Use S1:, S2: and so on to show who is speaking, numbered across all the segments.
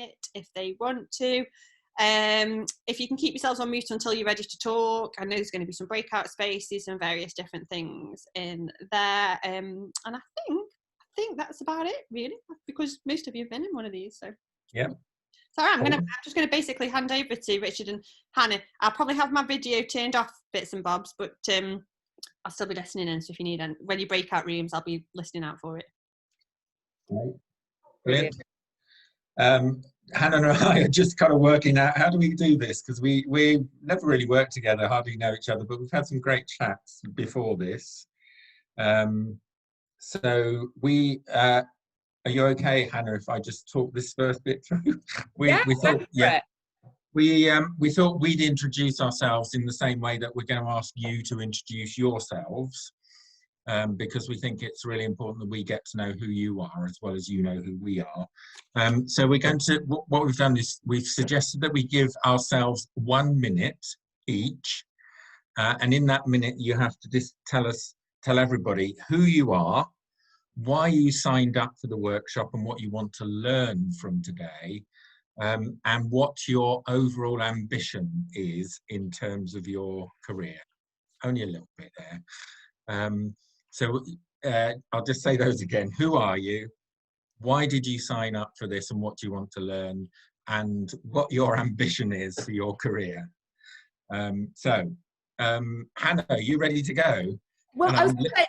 S1: it if they want to. If you can keep yourselves on mute until you're ready to talk. I know there's going to be some breakout spaces and various different things in there. And I think that's about it, really, because most of you have been in one of these. So
S2: yeah.
S1: So I'm just going to basically hand over to Richard and Hannah. I'll probably have my video turned off bits and bobs, but I'll still be listening in. So if you need, and when you break out rooms, I'll be listening out for it.
S2: Right. Brilliant. Hannah and I are just kind of working out how do we do this, because we never really worked together, hardly know each other, but we've had some great chats before this. So we are you okay, Hannah, if I just talk this first bit through? We thought we'd introduce ourselves in the same way that we're going to ask you to introduce yourselves, because we think it's really important that we get to know who you are as well as you know who we are. So we're going to, what we've done is we've suggested that we give ourselves 1 minute each, and in that minute you have to just tell everybody who you are, why you signed up for the workshop and what you want to learn from today, and what your overall ambition is in terms of your career. Only a little bit there. So I'll just say those again. Who are you? Why did you sign up for this and what do you want to learn? And what your ambition is for your career. Hannah, are you ready to go?
S3: Well, I was going to say,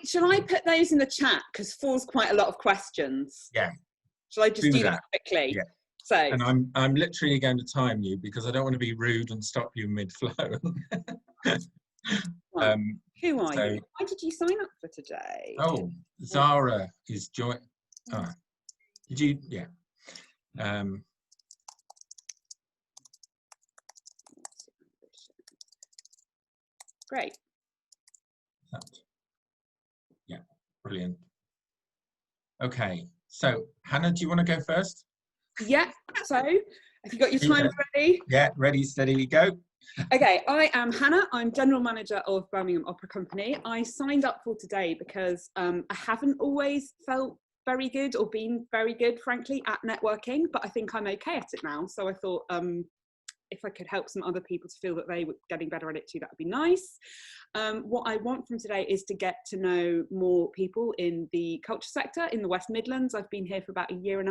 S3: shall I put those in the chat, because 4's quite a lot of questions?
S2: Yeah. Shall
S3: I just do that quickly?
S2: Yeah.
S3: So.
S2: And I'm literally going to time you because I don't want to be rude and stop you mid-flow.
S3: Right. Who are you? Why did you sign up for today?
S2: Oh, Zara is joining. Oh, did you? Yeah.
S3: Great.
S2: Yeah, brilliant. Okay, so Hannah, do you want to go first?
S3: Yeah, so have you got your timer ready?
S2: Yeah, ready, steady, go.
S3: Okay, I am Hannah. I'm General Manager of Birmingham Opera Company. I signed up for today because I haven't always felt very good or been very good, frankly, at networking, but I think I'm okay at it now. So I thought if I could help some other people to feel that they were getting better at it too, that would be nice. What I want from today is to get to know more people in the culture sector in the West Midlands. I've been here for about 1.5 years,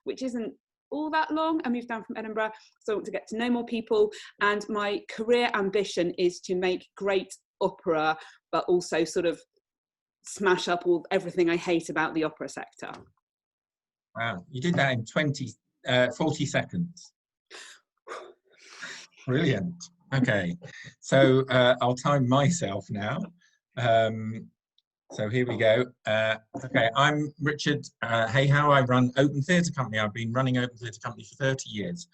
S3: which isn't all that long. I moved down from Edinburgh, so I want to get to know more people. And my career ambition is to make great opera, but also sort of smash up everything I hate about the opera sector.
S2: Wow, you did that in 40 seconds. Brilliant. Okay, so I'll time myself now. So here we go. Okay, I'm Richard Hayhow. I run Open Theatre Company. I've been running Open Theatre Company for 30 years.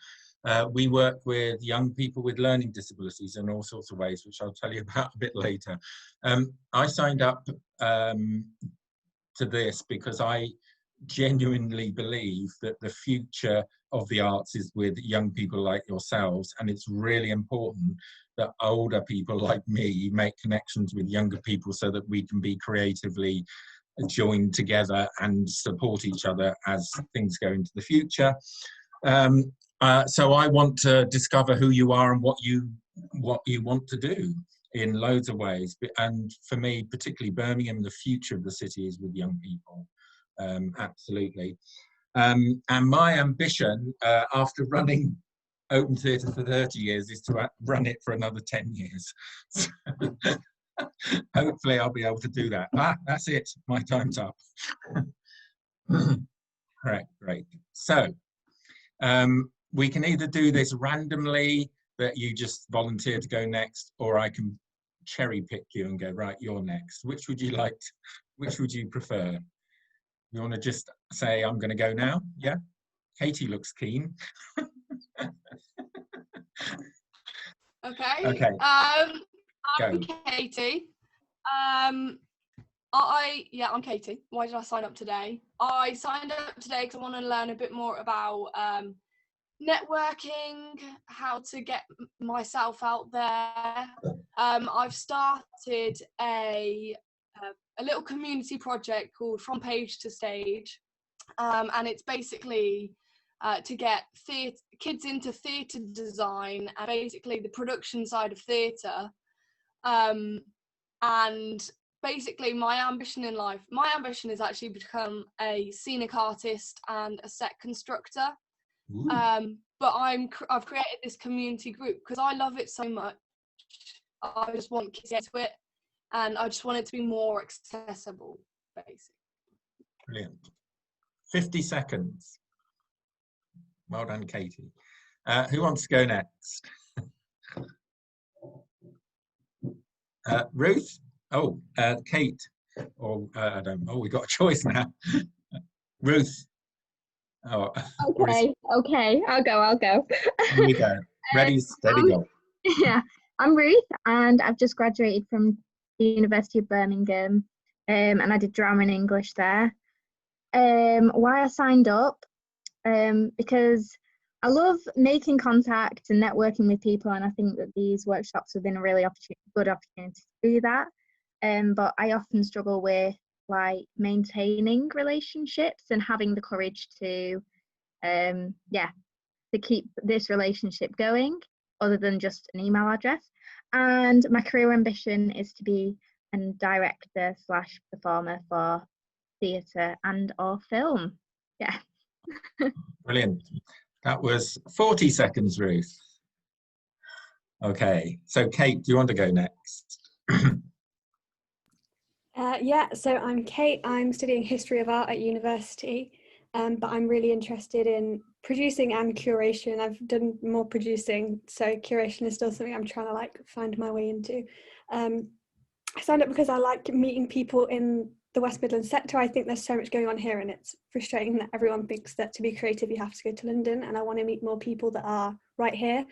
S2: We work with young people with learning disabilities in all sorts of ways, which I'll tell you about a bit later. I signed up to this because I genuinely believe that the future of the arts is with young people like yourselves, and it's really important that older people like me make connections with younger people so that we can be creatively joined together and support each other as things go into the future. So I want to discover who you are and what you want to do in loads of ways, and for me, particularly Birmingham, the future of the city is with young people. Absolutely. And my ambition after running Open Theatre for 30 years is to run it for another 10 years. So, hopefully I'll be able to do that. That's it, my time's up. Great. So we can either do this randomly, that you just volunteer to go next, or I can cherry pick you and go, right, you're next. Which would you like? Which would you prefer? You want to just say, I'm going to go now? Yeah? Katie looks keen.
S4: Okay. I'm Katie. I'm Katie. Why did I sign up today? I signed up today because I want to learn a bit more about networking, how to get myself out there. I've started a little community project called From Page to Stage, and it's basically to get kids into theatre design and basically the production side of theatre. And basically my ambition is actually to become a scenic artist and a set constructor. But I've created this community group because I love it so much. I just want kids to get to it, and I just want it to be more accessible, basically.
S2: Brilliant. 50 seconds. Well done, Katie. Who wants to go next? Ruth? Oh, Kate. Or I don't know. Oh, we got a choice now. Ruth. Oh.
S5: Okay. I'll go.
S2: Here we go. Ready, steady, go.
S5: Yeah, I'm Ruth, and I've just graduated from the University of Birmingham, and I did drama and English there. Why I signed up? Because I love making contact and networking with people, and I think that these workshops have been a really good opportunity to do that. But I often struggle with like maintaining relationships and having the courage to keep this relationship going, other than just an email address. And my career ambition is to be a director / performer for theatre and or film. Yeah.
S2: Brilliant. That was 40 seconds, Ruth. Okay, so Kate, do you want to go next?
S6: Yeah, so I'm Kate. I'm studying history of art at university, but I'm really interested in producing and curation. I've done more producing, so curation is still something I'm trying to like find my way into. I signed up because I like meeting people in the West Midlands sector. I think there's so much going on here, and it's frustrating that everyone thinks that to be creative you have to go to London, and I want to meet more people that are right here.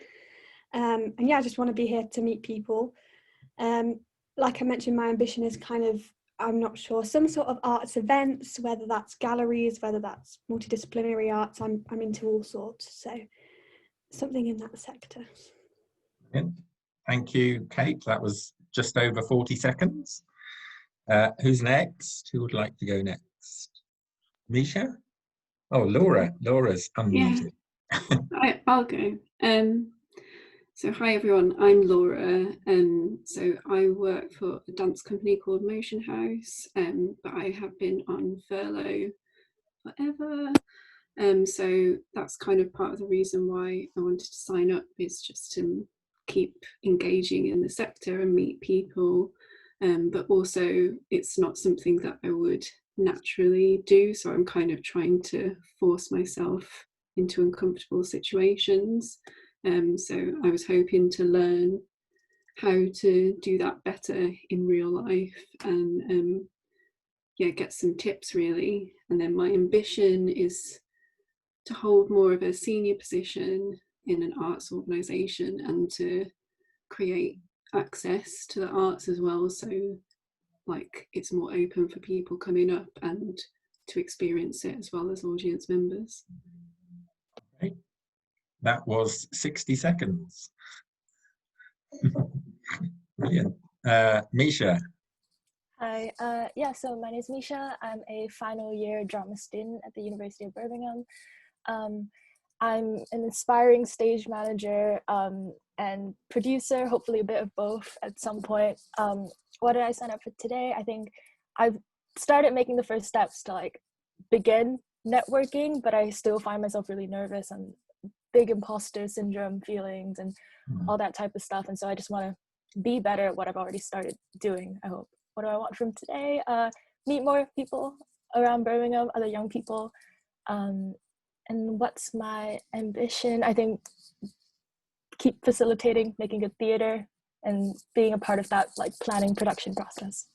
S6: And yeah, I just want to be here to meet people. Like I mentioned, my ambition is kind of, I'm not sure, some sort of arts events, whether that's galleries, whether that's multidisciplinary arts. I'm into all sorts, so something in that sector.
S2: Thank you, Kate. That was just over 40 seconds. Who's next? Who would like to go next? Misha? Oh, Laura. Laura's unmuted.
S7: Yeah. I'll go. So hi everyone, I'm Laura. So I work for a dance company called Motion House, but I have been on furlough forever. So that's kind of part of the reason why I wanted to sign up, is just to keep engaging in the sector and meet people. But also it's not something that I would naturally do, so I'm kind of trying to force myself into uncomfortable situations. So I was hoping to learn how to do that better in real life, and get some tips really. And then my ambition is to hold more of a senior position in an arts organisation and to create access to the arts as well, so like it's more open for people coming up and to experience it as well as audience members.
S2: Okay. That was 60 seconds. Brilliant. Misha.
S8: Hi, yeah, so my name is Misha. I'm a final year drama student at the University of Birmingham. I'm an aspiring stage manager and producer, hopefully a bit of both at some point. What did I sign up for today? I think I've started making the first steps to like begin networking, but I still find myself really nervous and big imposter syndrome feelings and all that type of stuff. And so I just want to be better at what I've already started doing, I hope. What do I want from today? Meet more people around Birmingham, other young people. And what's my ambition? I think keep facilitating, making good theatre and being a part of that like planning production process.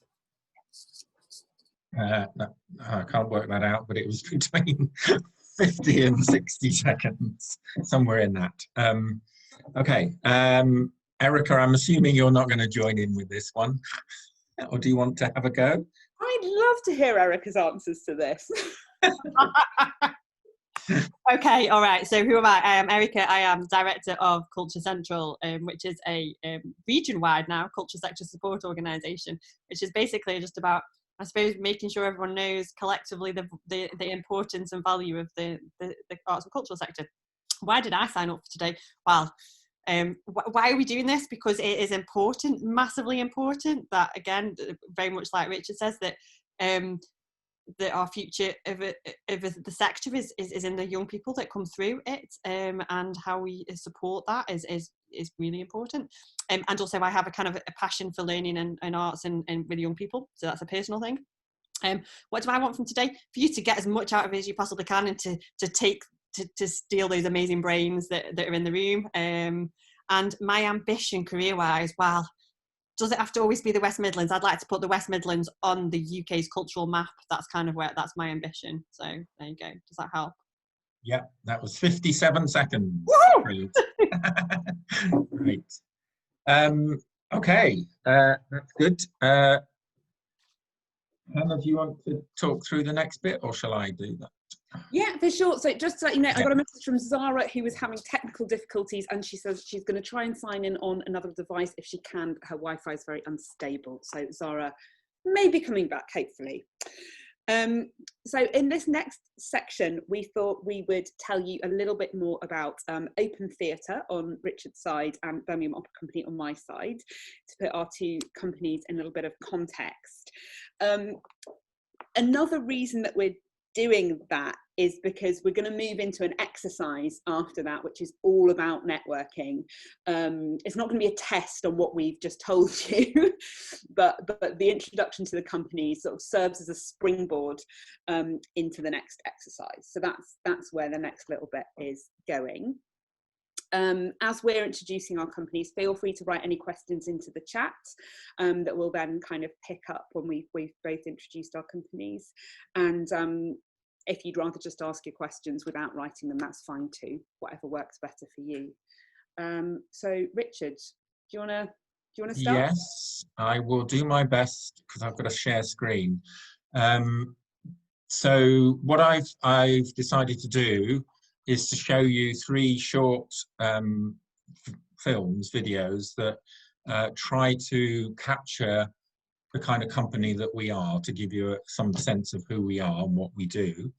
S2: I can't work that out, but it was between 50 and 60 seconds, somewhere in that. Okay, Erica, I'm assuming you're not going to join in with this one, or do you want to have a go?
S3: I'd love to hear Erica's answers to this.
S1: Okay, all right. So who am I? I am Erica. I am director of Culture Central, which is a region-wide now culture sector support organisation, which is basically just about I suppose making sure everyone knows collectively the importance and value of the arts and cultural sector. Why did I sign up for today? Well, why are we doing this? Because it is important, massively important, that, again, very much like Richard says, that that our future of the sector is in the young people that come through it, and how we support that is really important. And also, I have a kind of a passion for learning and arts and with young people, so that's a personal thing. What do I want from today? For you to get as much out of it as you possibly can, and to steal those amazing brains that are in the room. And my ambition career-wise, well, does it have to always be the West Midlands? I'd like to put the West Midlands on the UK's cultural map. That's kind of that's my ambition. So there you go. Does that help?
S2: Yeah, that was 57 seconds. Brilliant. Great. Okay, that's good. Hannah, do you want to talk through the next bit, or shall I do that?
S3: Yeah, for sure. So just to let you know, I got a message from Zara, who was having technical difficulties, and she says she's going to try and sign in on another device if she can. Her Wi-Fi is very unstable. So Zara may be coming back, hopefully. So in this next section, we thought we would tell you a little bit more about Open Theatre on Richard's side and Birmingham Opera Company on my side, to put our two companies in a little bit of context. Another reason that we're doing that is because we're going to move into an exercise after that, which is all about networking. It's not going to be a test on what we've just told you, but the introduction to the company sort of serves as a springboard into the next exercise. So that's where the next little bit is going. As we're introducing our companies, feel free to write any questions into the chat that we'll then kind of pick up when we've both introduced our companies. And if you'd rather just ask your questions without writing them, that's fine too, whatever works better for you. So Richard, do you want to start?
S2: Yes, I will do my best, because I've got to share screen. So what I've decided to do is to show you 3 short videos that try to capture the kind of company that we are, to give you some sense of who we are and what we do.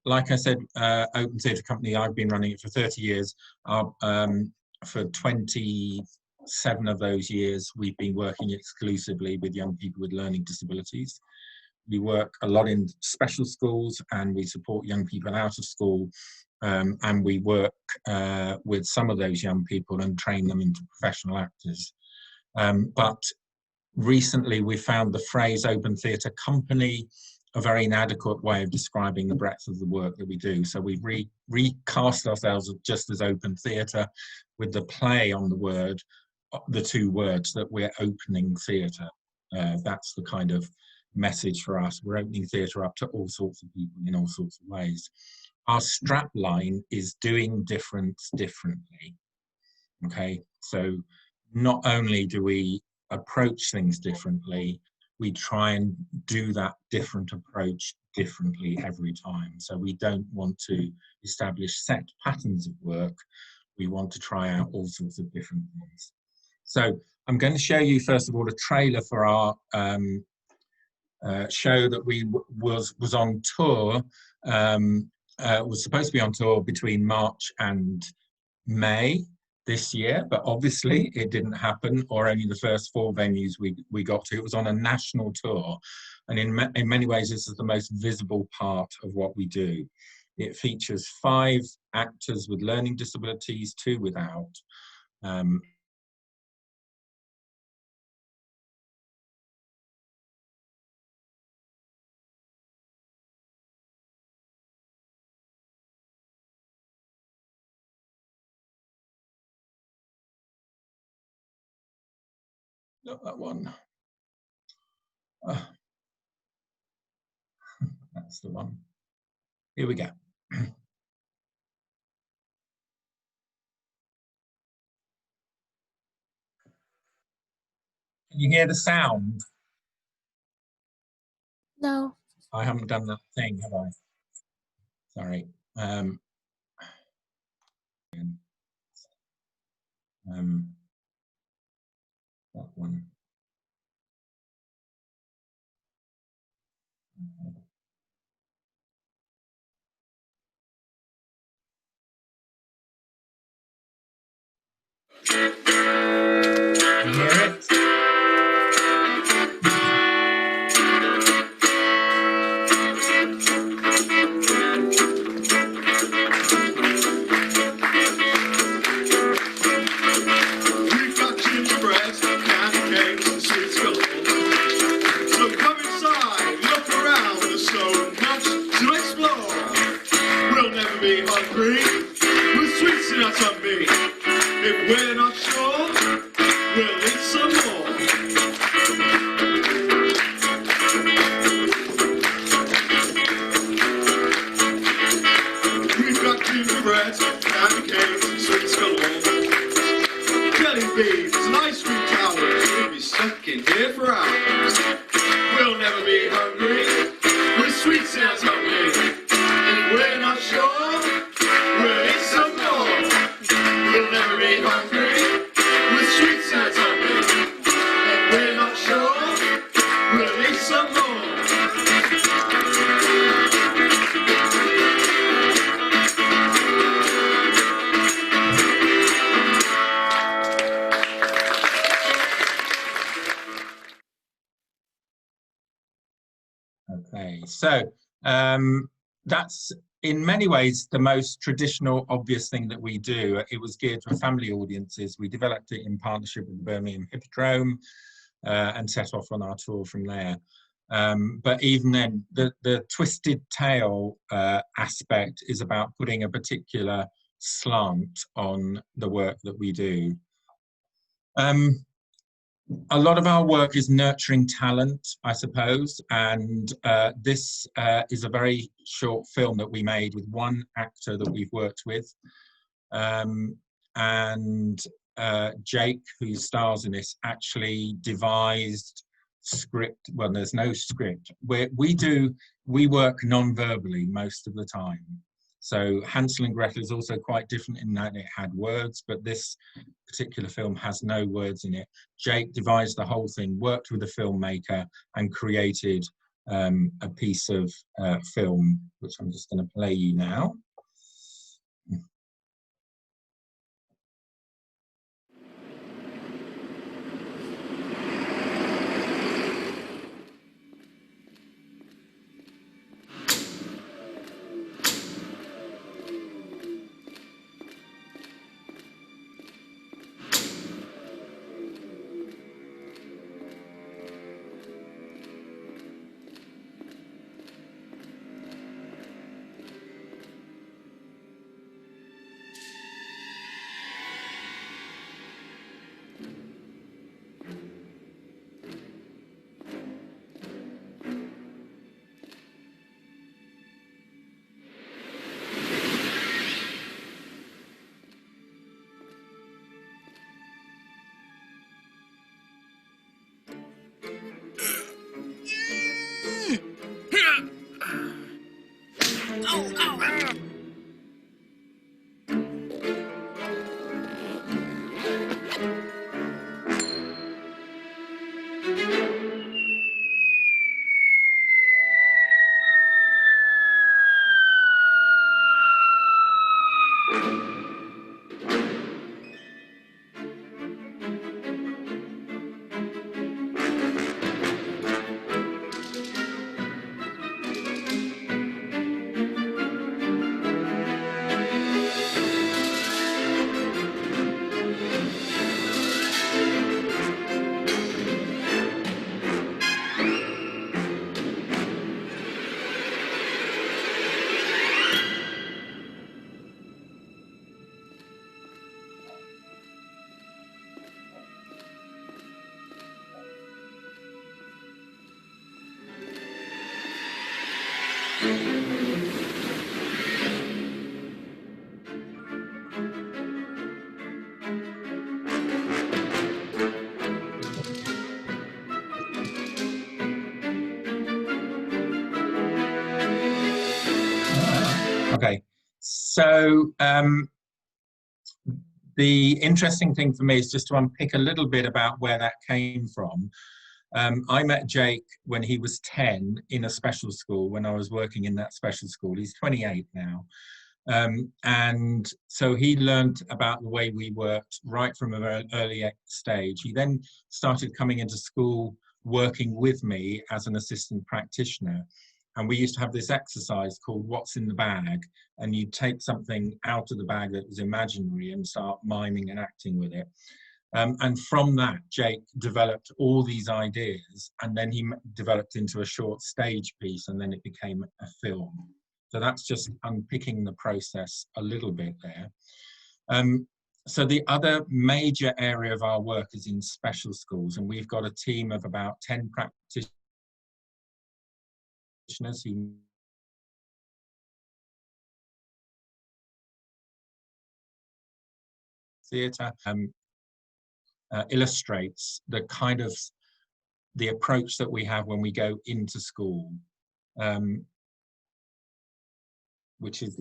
S2: Like I said, Open Theatre Company, I've been running it for 30 years. For 27 of those years, we've been working exclusively with young people with learning disabilities. We work a lot in special schools, and we support young people out of school, and we work with some of those young people and train them into professional actors. But recently we found the phrase Open Theatre Company a very inadequate way of describing the breadth of the work that we do. So we've recast ourselves just as Open Theatre, with the play on the word, the 2 words, that we're opening theatre. That's the kind of message for us. We're opening theatre up to all sorts of people in all sorts of ways. Our strap line is doing difference differently. Okay, so not only do we approach things differently, we try and do that different approach differently every time. So we don't want to establish set patterns of work. We want to try out all sorts of different things. So I'm going to show you first of all a trailer for our show that was on tour. Was supposed to be on tour between March and May this year, but obviously it didn't happen, or only the first 4 venues we got to. It was on a national tour, and in many ways this is the most visible part of what we do. It features 5 actors with learning disabilities, 2 without. Not that one. That's the one. Here we go. Can you hear the sound?
S8: No.
S2: I haven't done that thing, have I? Sorry. That one. You hear it? Okay, so that's in many ways the most traditional, obvious thing that we do. It was geared for family audiences. We developed it in partnership with the Birmingham Hippodrome and set off on our tour from there. But even then, the twisted tale aspect is about putting a particular slant on the work that we do. A lot of our work is nurturing talent, I suppose, and this is a very short film that we made with one actor that we've worked with, and Jake, who stars in this, actually devised script. Well, there's no script. We work non-verbally most of the time. So Hansel and Gretel is also quite different in that it had words, but this particular film has no words in it. Jake devised the whole thing, worked with a filmmaker, and created a piece of film, which I'm just going to play you now. Okay, so the interesting thing for me is just to unpick a little bit about where that came from. I met Jake when he was 10 in a special school, when I was working in that special school. He's 28 now. And so he learned about the way we worked right from an early stage. He then started coming into school working with me as an assistant practitioner. And we used to have this exercise called What's in the Bag? And you'd take something out of the bag that was imaginary and start miming and acting with it. And from that, Jake developed all these ideas, and then he developed into a short stage piece, and then it became a film. So that's just unpicking the process a little bit there. So the other major area of our work is in special schools, and we've got a team of about 10 practitioners who theatre illustrates the kind of the approach that we have when we go into school, which is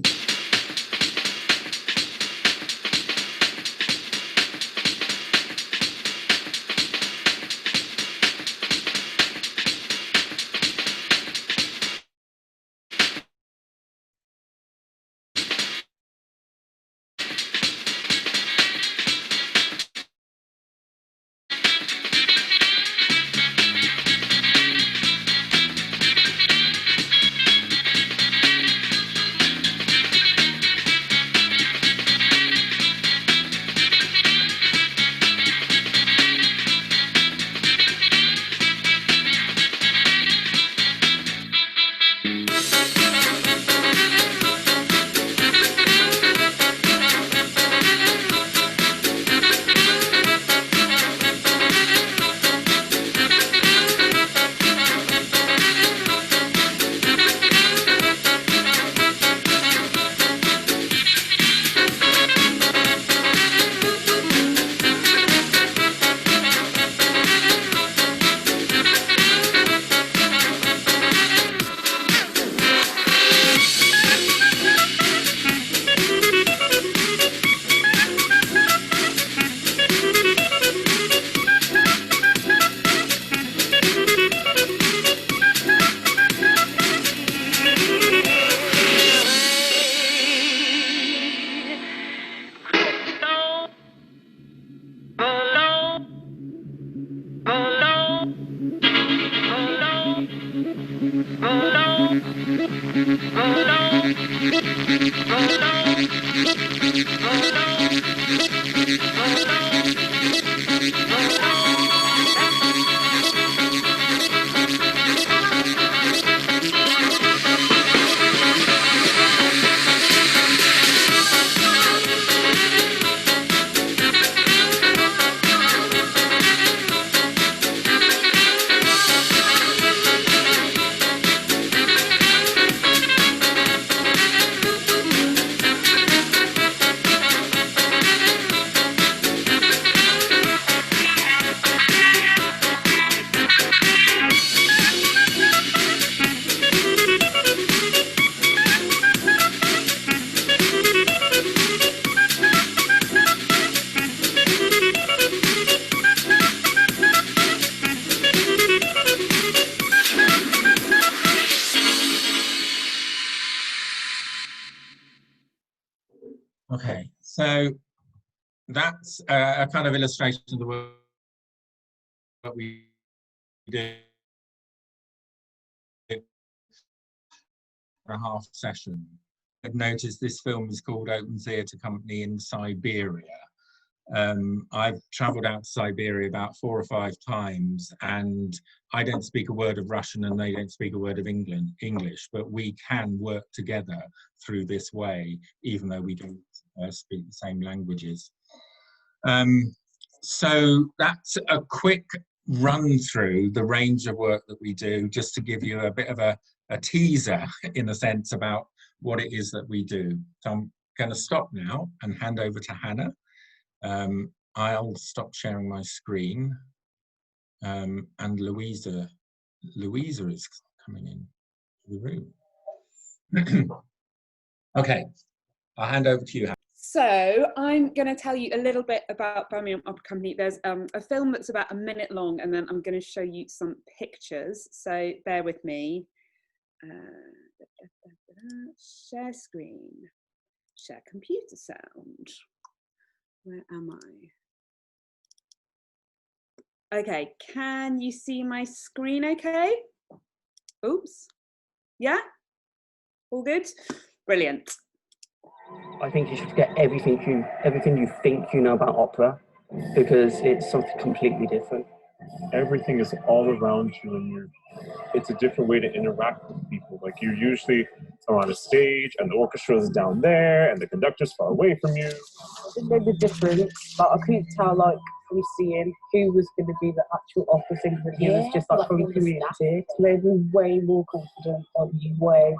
S2: okay. So that's a kind of illustration of the work that we do for a half session. I've noticed this film is called Open Theatre Company in Siberia. I've travelled out to Siberia about 4 or 5 times, and I don't speak a word of Russian and they don't speak a word of English, but we can work together through this way, even though we don't speak the same languages. So that's a quick run through the range of work that we do, just to give you a bit of a teaser, in a sense, about what it is that we do. So I'm going to stop now and hand over to Hannah. I'll stop sharing my screen, and Louisa is coming in the room. Okay, I'll hand over to you, Hannah.
S3: So I'm going to tell you a little bit about Birmingham Opera Company. There's a film that's about 1 minute long, and then I'm going to show you some pictures. So bear with me. Share screen. share computer sound. Where am I? Okay, can you see my screen okay? Oops. Yeah? All good? Brilliant.
S9: I think you should get everything you think you know about opera, because it's something completely different.
S10: Everything is all around you, and it's a different way to interact with people. Like, you usually are on a stage and the orchestra is down there and the conductor's far away from you.
S11: There's a difference, but I couldn't tell, like, from seeing who was going to be the actual opera singer and who was just like from community. So they'd be way more confident, like way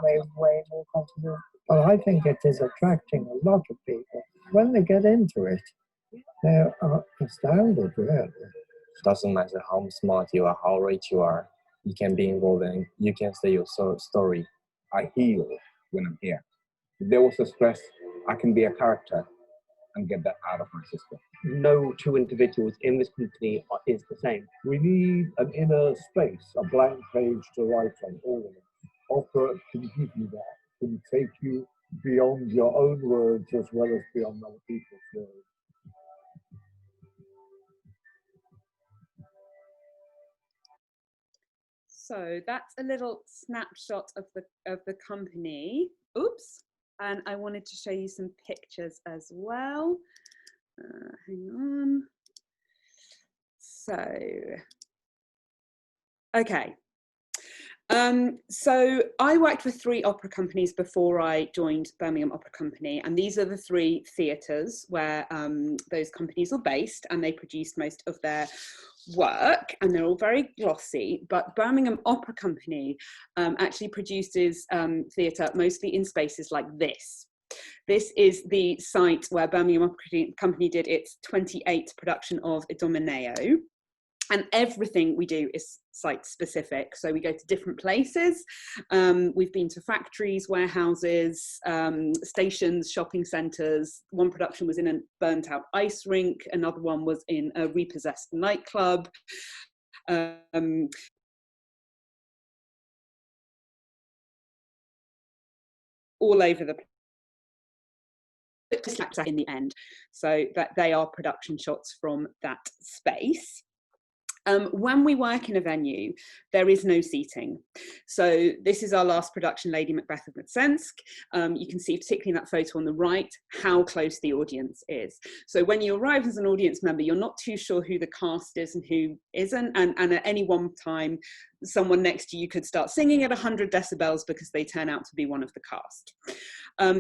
S11: more confident.
S12: Well, I think it is attracting a lot of people. When they get into it, they're astounded, really.
S13: Doesn't matter how smart you are, how rich you are, you can be involved and you can say your story.
S14: I heal when I'm here. If there was a stress, I can be a character and get that out of my system.
S9: No two individuals in this company is the same.
S12: We need an inner space, a blank page to write on, all of it. Opera can give you that, can take you beyond your own words as well as beyond other people's words.
S3: So that's a little snapshot of the company. Oops. And I wanted to show you some pictures as well. Hang on. So, okay. So I worked with 3 opera companies before I joined Birmingham Opera Company, and these are the 3 theatres where those companies are based, and they produced most of their work, and they're all very glossy. But Birmingham Opera Company actually produces theatre mostly in spaces like this. This is the site where Birmingham Opera Company did its 28th production of Idomeneo. And everything we do is site specific. So we go to different places. We've been to factories, warehouses, stations, shopping centres. One production was in a burnt out ice rink. Another one was in a repossessed nightclub. All over the place in the end. So that they are production shots from that space. When we work in a venue, there is no seating. So this is our last production, Lady Macbeth of Mtsensk. You can see, particularly in that photo on the right, how close the audience is. So when you arrive as an audience member, you're not too sure who the cast is and who isn't. And at any one time, someone next to you could start singing at 100 decibels because they turn out to be one of the cast.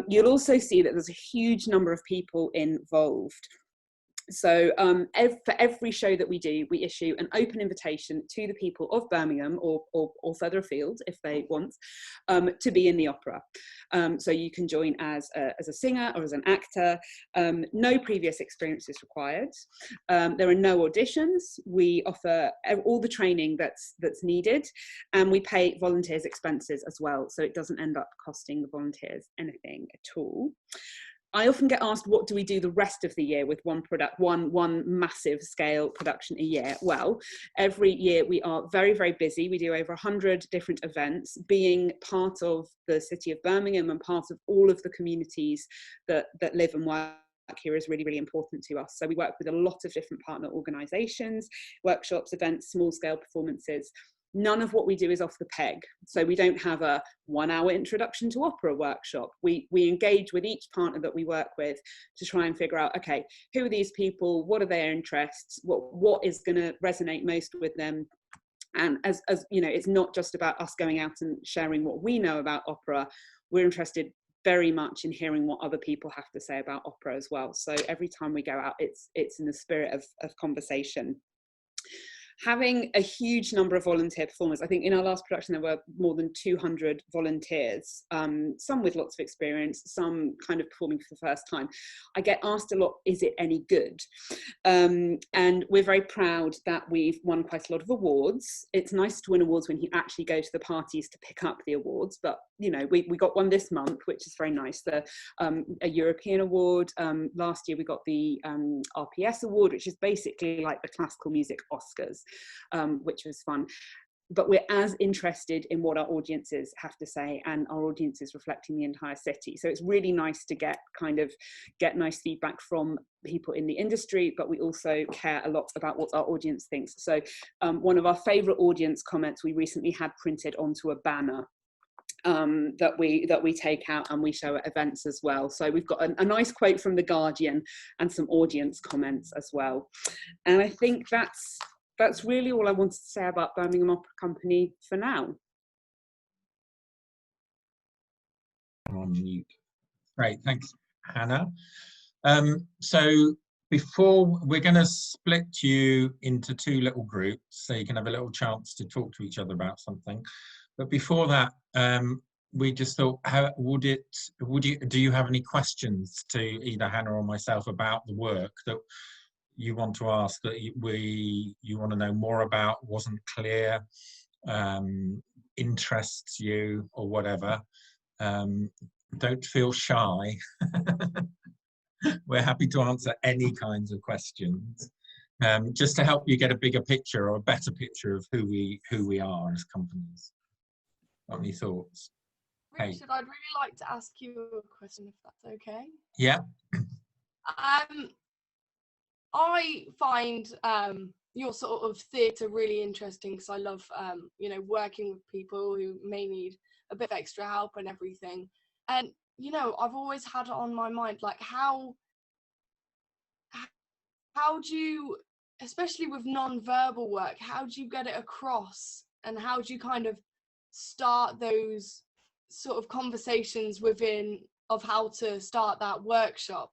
S3: You'll also see that there's a huge number of people involved. So for every show that we do, we issue an open invitation to the people of Birmingham or further afield, if they want, to be in the opera. So you can join as a singer or as an actor. No previous experience is required. There are no auditions. We offer all the training that's needed, and we pay volunteers' expenses as well. So it doesn't end up costing the volunteers anything at all. I often get asked, what do we do the rest of the year with one massive scale production a year? Well, every year we are very, very busy. We do over 100 different events. Being part of the city of Birmingham and part of all of the communities that live and work here is really, really important to us. So we work with a lot of different partner organisations, workshops, events, small scale performances. None of what we do is off the peg. So we don't have a 1-hour introduction to opera workshop. We engage with each partner that we work with to try and figure out, okay, who are these people? What are their interests? What is going to resonate most with them? And as you know, it's not just about us going out and sharing what we know about opera. We're interested very much in hearing what other people have to say about opera as well. So every time we go out, it's in the spirit of conversation. Having a huge number of volunteer performers. I think in our last production there were more than 200 volunteers, some with lots of experience, some kind of performing for the first time. I get asked a lot, is it any good? And we're very proud that we've won quite a lot of awards. It's nice to win awards when you actually go to the parties to pick up the awards, but you know, we got one this month, which is very nice, a European award. Last year we got the RPS award, which is basically like the classical music Oscars, which was fun. but we're as interested in what our audiences have to say, and our audience is reflecting the entire city. So it's really nice to get nice feedback from people in the industry, but we also care a lot about what our audience thinks. So one of our favorite audience comments we recently had printed onto a banner that we take out and we show at events as well. So we've got a nice quote from The Guardian and some audience comments as well. And I think that's really all I wanted to say about Birmingham Opera Company for now.
S2: On mute. Great, thanks, Hannah. So before, we're going to split you into two little groups so you can have a little chance to talk to each other about something. But before that, we just thought, do you have any questions to either Hannah or myself about the work that you want to ask, that you want to know more about, wasn't clear, interests you, or whatever? Don't feel shy. We're happy to answer any kinds of questions, just to help you get a bigger picture or a better picture of who we are as companies. Got any thoughts?
S4: Richard, I'd really like to ask you a question, if that's okay.
S2: Yeah.
S4: I find your sort of theatre really interesting, because I love, you know, working with people who may need a bit of extra help and everything. And, you know, I've always had it on my mind, like, how do you, especially with non-verbal work, how do you get it across, and how do you kind of start those sort of conversations of how to start that workshop?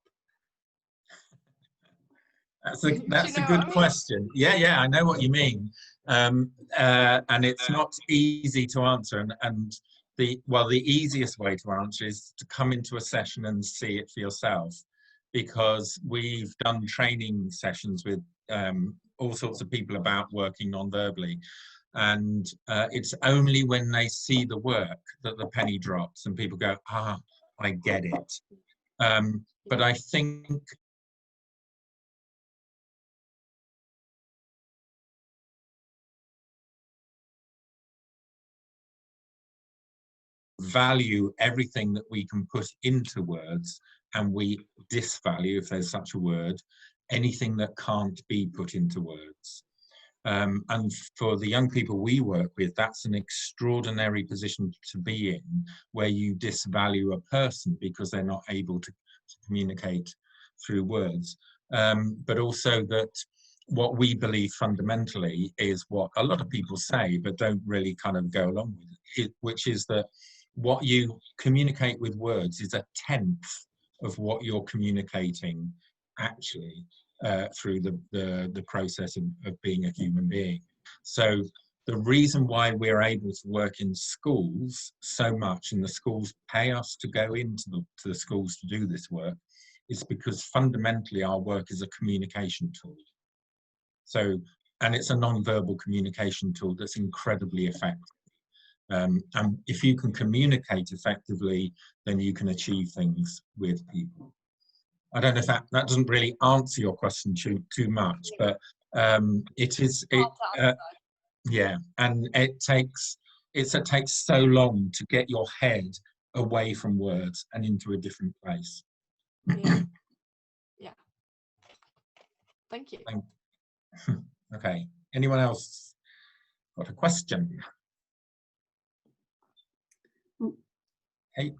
S2: That's a good question. Yeah, I know what you mean. And it's not easy to answer. And the easiest way to answer is to come into a session and see it for yourself, because we've done training sessions with all sorts of people about working non-verbally. And it's only when they see the work that the penny drops and people go, I get it. But I think value everything that we can put into words, and we disvalue, if there's such a word, anything that can't be put into words. And for the young people we work with, that's an extraordinary position to be in, where you disvalue a person because they're not able to communicate through words. But also that what we believe fundamentally is what a lot of people say but don't really kind of go along with it, which is that what you communicate with words is 1/10 of what you're communicating actually through the process of being a human being. So the reason why we're able to work in schools so much, and the schools pay us to go into the schools to do this work, is because fundamentally our work is a communication tool. So, and it's a non-verbal communication tool that's incredibly effective. And if you can communicate effectively, then you can achieve things with people. I don't know if that doesn't really answer your question too much, but yeah, and it takes so long to get your head away from words and into a different place.
S4: Yeah. Thank you.
S2: Okay. Anyone else got a question? Kate.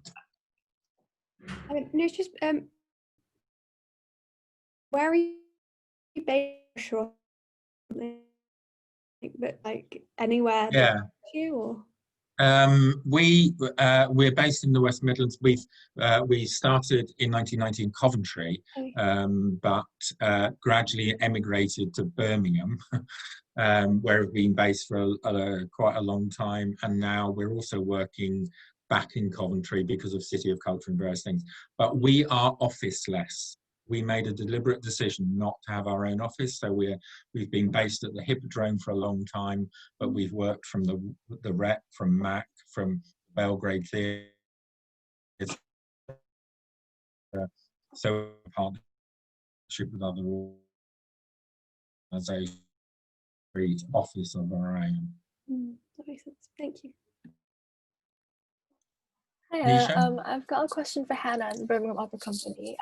S6: No, it's just where are you based? Sure, but like anywhere.
S2: Yeah.
S6: You or?
S2: We're based in the West Midlands. We started in 1990 in Coventry, but gradually emigrated to Birmingham, where we've been based for quite a long time. And now we're also working back in Coventry because of City of Culture and various things. But we are office-less. We made a deliberate decision not to have our own office, so we've been based at the Hippodrome for a long time, but we've worked from the Rep, from MAC, from Belgrade Theatre. So partnership with other organisations, office of our own.
S6: That makes sense. Thank you.
S8: Hi, I've got a question for Hannah at the Birmingham Opera Company.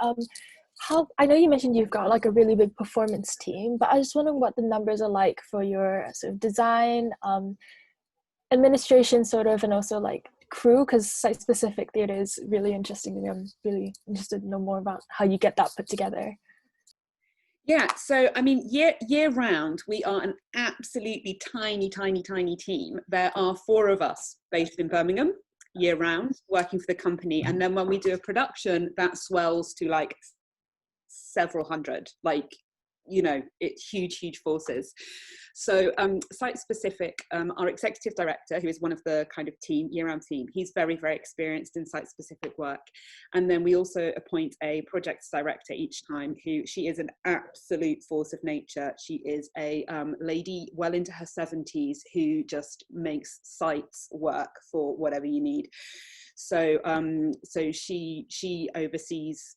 S8: How I know you mentioned you've got like a really big performance team, but I was wondering what the numbers are like for your sort of design, administration, sort of, and also like crew, because site-specific theatre is really interesting to me. I'm really interested to know more about how you get that put together.
S3: Yeah, so I mean, year round, we are an absolutely tiny team. There are 4 of us based in Birmingham year round, working for the company, and then when we do a production, that swells to like several hundred, like, you know, it's huge forces. So site specific, our executive director, who is one of the kind of year-round team, he's very experienced in site specific work. And then we also appoint a projects director each time, she is an absolute force of nature. She is a lady well into her 70s who just makes sites work for whatever you need. So so she oversees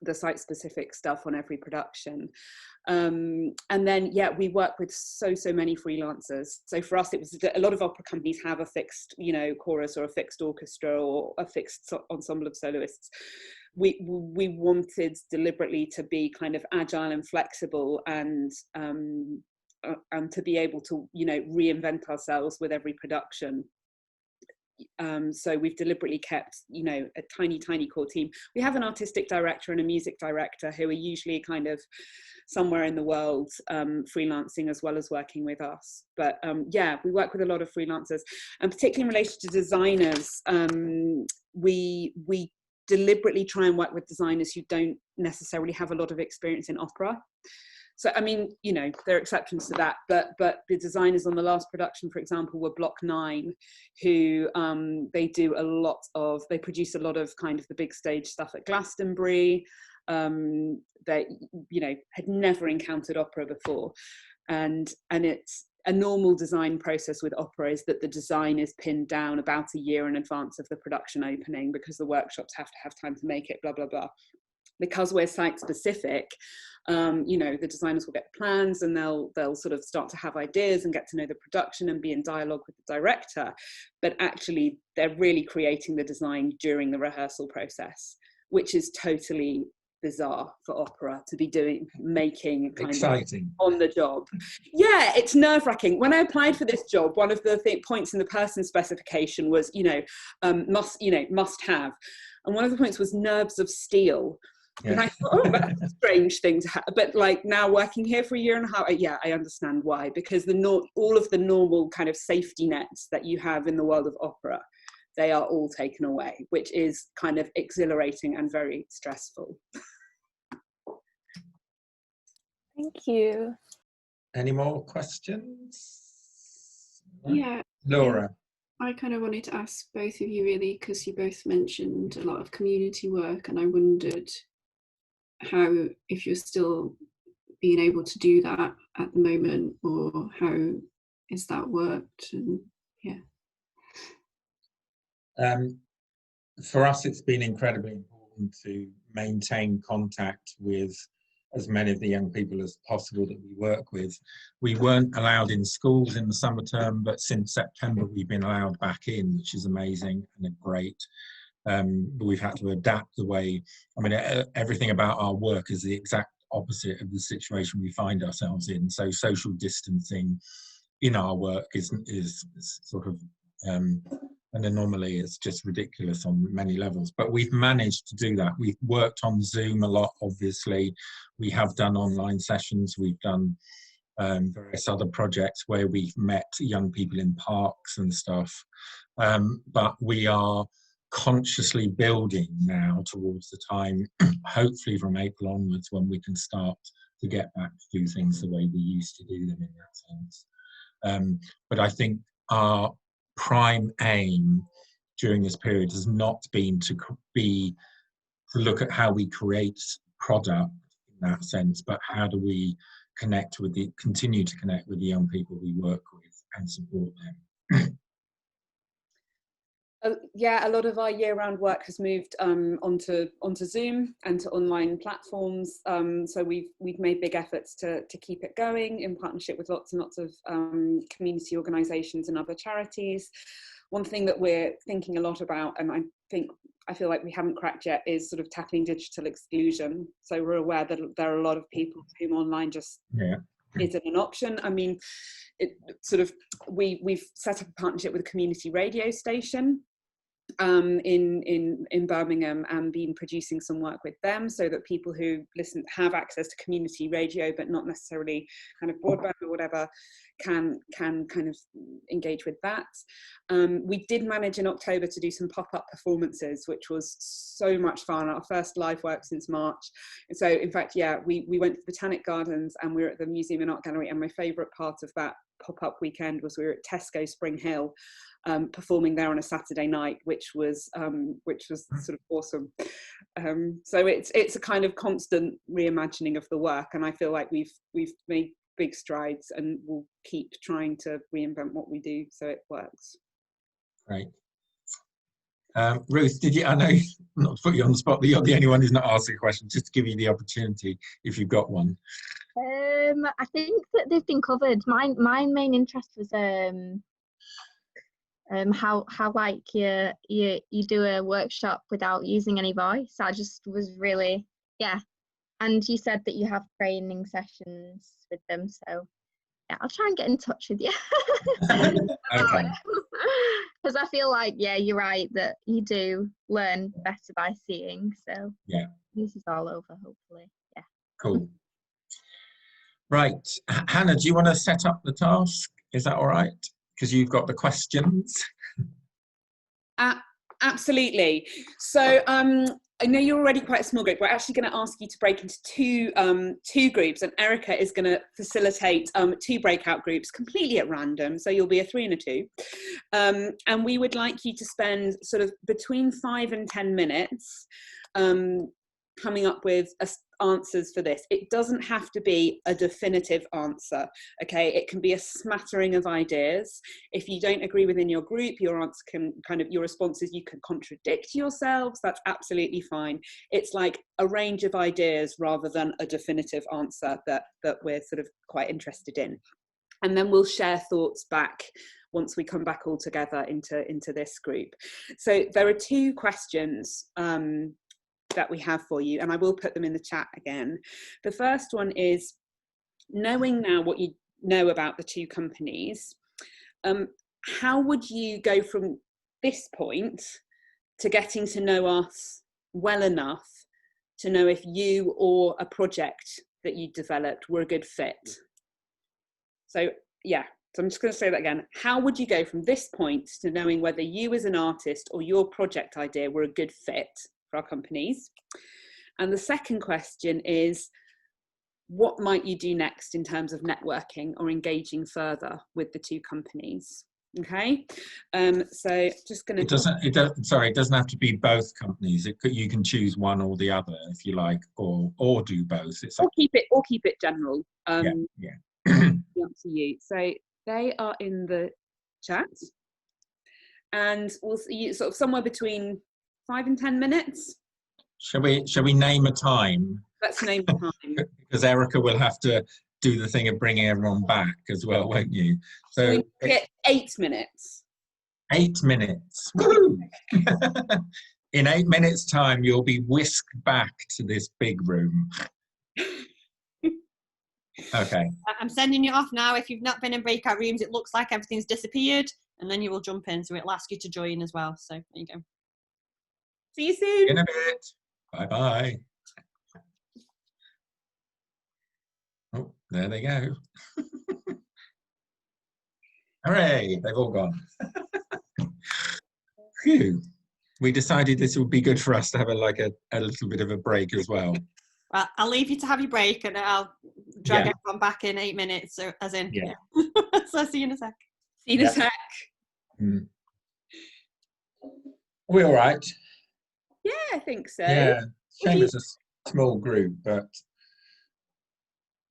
S3: the site specific stuff on every production. And then, yeah, we work with so many freelancers. So for us, it was a lot of opera companies have a fixed, you know, chorus or a fixed orchestra or a fixed ensemble of soloists. We wanted deliberately to be kind of agile and flexible and to be able to, you know, reinvent ourselves with every production. So we've deliberately kept, you know, a tiny core team. We have an artistic director and a music director who are usually kind of somewhere in the world, freelancing as well as working with us. But yeah, we work with a lot of freelancers, and particularly in relation to designers, we deliberately try and work with designers who don't necessarily have a lot of experience in opera. So, I mean, you know, there are exceptions to that, but the designers on the last production, for example, were Block 9, who they produce a lot of kind of the big stage stuff at Glastonbury. They, you know, had never encountered opera before. And it's a normal design process with opera is that the design is pinned down about a year in advance of the production opening, because the workshops have to have time to make it, blah, blah, blah. Because we're site specific, you know, the designers will get plans and they'll sort of start to have ideas and get to know the production and be in dialogue with the director. But actually, they're really creating the design during the rehearsal process, which is totally bizarre for opera to be making kind
S2: exciting
S3: of on the job. Yeah, it's nerve-wracking. When I applied for this job, one of the points in the person specification was, you know, must have, and one of the points was nerves of steel. Yeah. And I thought, oh, that's a strange thing to have. But like now working here for a year and a half, yeah, I understand why. Because all of the normal kind of safety nets that you have in the world of opera, they are all taken away, which is kind of exhilarating and very stressful.
S8: Thank you.
S2: Any more questions?
S7: Yeah.
S2: Laura.
S7: I kind of wanted to ask both of you really, because you both mentioned a lot of community work, and I wondered how, if you're still being able to do that at the moment, or how is that worked? And yeah.
S2: For us, it's been incredibly important to maintain contact with as many of the young people as possible that we work with. We weren't allowed in schools in the summer term, but since September we've been allowed back in, which is amazing and great. But we've had to adapt the way, I mean, everything about our work is the exact opposite of the situation we find ourselves in. So social distancing in our work is sort of an anomaly. It's just ridiculous on many levels, but we've managed to do that. We've worked on Zoom a lot, obviously. We have done online sessions. We've done various other projects where we've met young people in parks and stuff. But we are consciously building now towards the time, hopefully from April onwards, when we can start to get back to do things the way we used to do them in that sense. But I think our prime aim during this period has not been to look at how we create product in that sense, but how do we continue to connect with the young people we work with and support them.
S3: Yeah, a lot of our year-round work has moved onto Zoom and to online platforms. So we've made big efforts to keep it going in partnership with lots and lots of community organisations and other charities. One thing that we're thinking a lot about, and I feel like we haven't cracked yet, is sort of tackling digital exclusion. So we're aware that there are a lot of people for whom online just isn't an option. I mean, we've set up a partnership with a community radio station in Birmingham, and been producing some work with them so that people who listen have access to community radio but not necessarily kind of broadband or whatever can kind of engage with that. We did manage in October to do some pop-up performances, which was so much fun, our first live work since March. And so in fact, yeah, we went to the Botanic Gardens and we were at the Museum and Art Gallery, and my favourite part of that pop-up weekend was we were at Tesco Spring Hill, performing there on a Saturday night, which was sort of awesome. So it's a kind of constant reimagining of the work, and I feel like we've made big strides, and we'll keep trying to reinvent what we do so it works.
S2: Great. Ruth, I know not to put you on the spot, but you're the only one who's not asking a question, just to give you the opportunity if you've got one.
S5: I think that they've been covered. My main interest was how like you do a workshop without using any voice. I just was really, yeah. And you said that you have training sessions with them, so yeah, I'll try and get in touch with you.
S2: Okay.
S5: Because I feel like, yeah, you're right that you do learn better by seeing. So
S2: yeah,
S5: this is all over, hopefully. Yeah.
S2: Cool. Right, Hannah, do you want to set up the task? Is that all right? Because you've got the questions.
S3: Absolutely. So I know you're already quite a small group. We're actually going to ask you to break into two groups, and Erica is going to facilitate 2 breakout groups completely at random. So you'll be a 3 and a 2. And we would like you to spend sort of between 5 and 10 minutes coming up with answers for this. It doesn't have to be a definitive answer, okay? It can be a smattering of ideas. If you don't agree within your group, your answer can your responses, you can contradict yourselves. That's absolutely fine. It's like a range of ideas rather than a definitive answer that we're sort of quite interested in. And then we'll share thoughts back once we come back all together into this group. So there are 2 questions that we have for you, and I will put them in the chat again. The first one is, knowing now what you know about the 2 companies, how would you go from this point to getting to know us well enough to know if you or a project that you developed were a good fit? So yeah, so I'm just going to say that again. How would you go from this point to knowing whether you as an artist or your project idea were a good fit for our companies? And the second question is, what might you do next in terms of networking or engaging further with the 2 companies? Okay, so just going to.
S2: It doesn't have to be both companies. You can choose one or the other if you like, or do both. It's
S3: or keep it general.
S2: Yeah.
S3: Up to you. So they are in the chat, and we'll see sort of somewhere between 5 and 10 minutes.
S2: Shall we name a time?
S3: Let's name a time.
S2: Because Erica will have to do the thing of bringing everyone back as well, won't you? So
S3: we get 8 minutes.
S2: 8 minutes. Woo! In 8 minutes' time, you'll be whisked back to this big room. Okay.
S1: I'm sending you off now. If you've not been in breakout rooms, it looks like everything's disappeared, and then you will jump in, so it'll ask you to join as well. So there you go.
S3: See you soon.
S2: In a bit. Bye-bye. Oh, there they go. Hooray, they've all gone. Phew. We decided this would be good for us to have a little bit of a break as well.
S1: Well, I'll leave you to have your break, and I'll drag everyone back in 8 minutes, so, as in.
S2: Yeah.
S1: So I'll see you in a sec.
S3: See you in a sec.
S2: Mm. We all right?
S3: Yeah, I think so.
S2: Yeah, shame it's a small group, but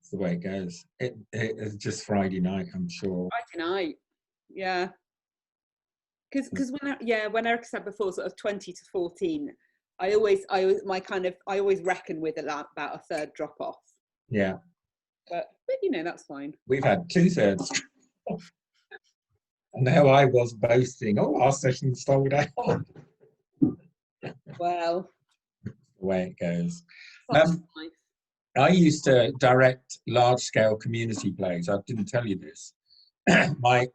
S2: it's the way it goes. It's just Friday night, I'm sure.
S3: Friday night, yeah. Because when Erica said before, sort of 20 to 14, I always reckon with about a third drop off.
S2: Yeah.
S3: But you know, that's fine.
S2: We've had 2/3. And now I was boasting, our session sold out.
S3: Well,
S2: the way it goes.
S3: Nice.
S2: I used to direct large-scale community plays. I didn't tell you this.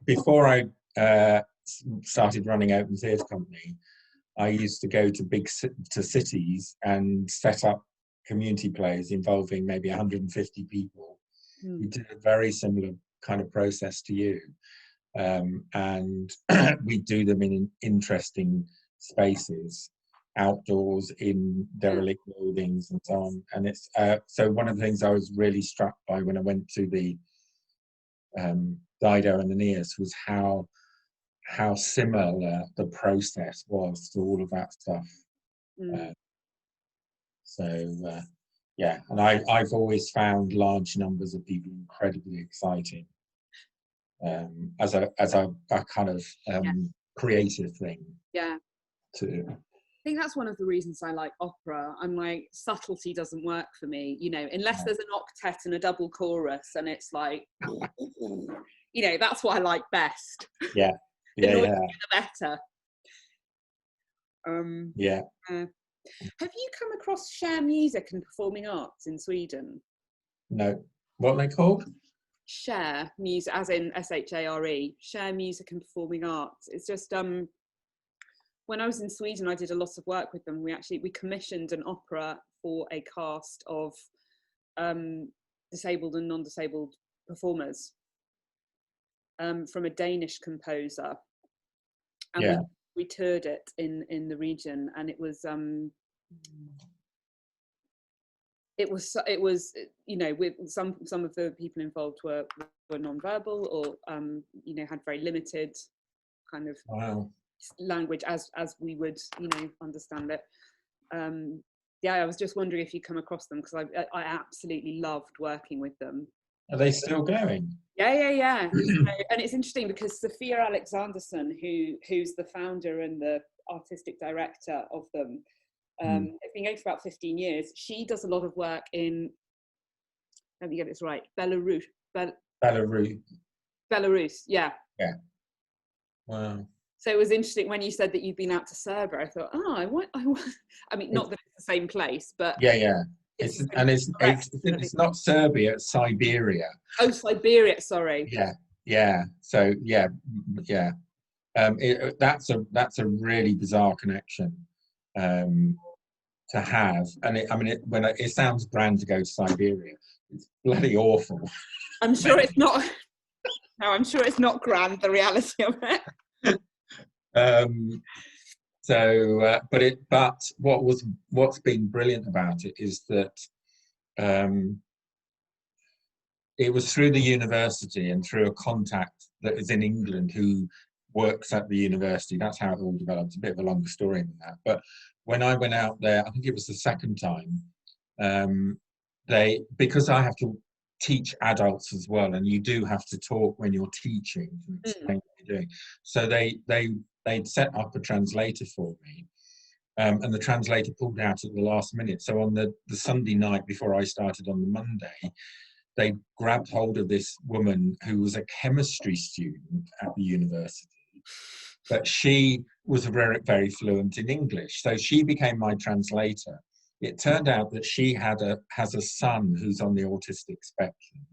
S2: Before I started running Open Theatre Company, I used to go to cities and set up community plays involving maybe 150 people. We did a very similar kind of process to you. And we do them in interesting spaces, outdoors, in derelict buildings and so on. And it's so one of the things I was really struck by when I went to the Dido and the Neas was how similar the process was to all of that stuff. Yeah, and I've always found large numbers of people incredibly exciting as a kind of creative thing.
S3: Yeah.
S2: Too.
S3: I think that's one of the reasons I like opera. I'm like, subtlety doesn't work for me, you know, unless there's an octet and a double chorus, and it's like, you know, that's what I like best.
S2: Yeah.
S3: The noisier the better. Have you come across share music and performing arts in Sweden?
S2: No. What are they called?
S3: Share music, as in SHARE. Share music and performing arts. It's just when I was in Sweden, I did a lot of work with them. We commissioned an opera for a cast of disabled and non-disabled performers from a Danish composer, and we toured it in the region, and it was you know, with some of the people involved were non-verbal or you know, had very limited kind of language as we would, you know, understand it. I was just wondering if you come across them, because I absolutely loved working with them.
S2: Are they still going?
S3: Yeah. And it's interesting because Sophia Alexanderson, who's the founder and the artistic director of them, it's been going for about 15 years. She does a lot of work in, let me get this right, Belarus. Belarus, yeah.
S2: Yeah. Wow.
S3: So it was interesting when you said that you'd been out to Serbia. I thought, I mean, not that it's the same place, but
S2: yeah. It's not Serbia, it's Siberia.
S3: Oh, Siberia, sorry.
S2: Yeah. So yeah. That's a really bizarre connection to have, and it sounds grand to go to Siberia. It's bloody awful.
S3: I'm sure it's not. No, I'm sure it's not grand. The reality of it.
S2: But what's been brilliant about it is that it was through the university and through a contact that is in England who works at the university. That's how it all developed. It's a bit of a longer story than that. But when I went out there, I think it was the second time, because I have to teach adults as well, and you do have to talk when you're teaching and explain what you're doing. So they'd set up a translator for me, and the translator pulled out at the last minute. So on the Sunday night before I started on the Monday, they grabbed hold of this woman who was a chemistry student at the university, but she was very, very fluent in English. So she became my translator. It turned out that she has a son who's on the autistic spectrum.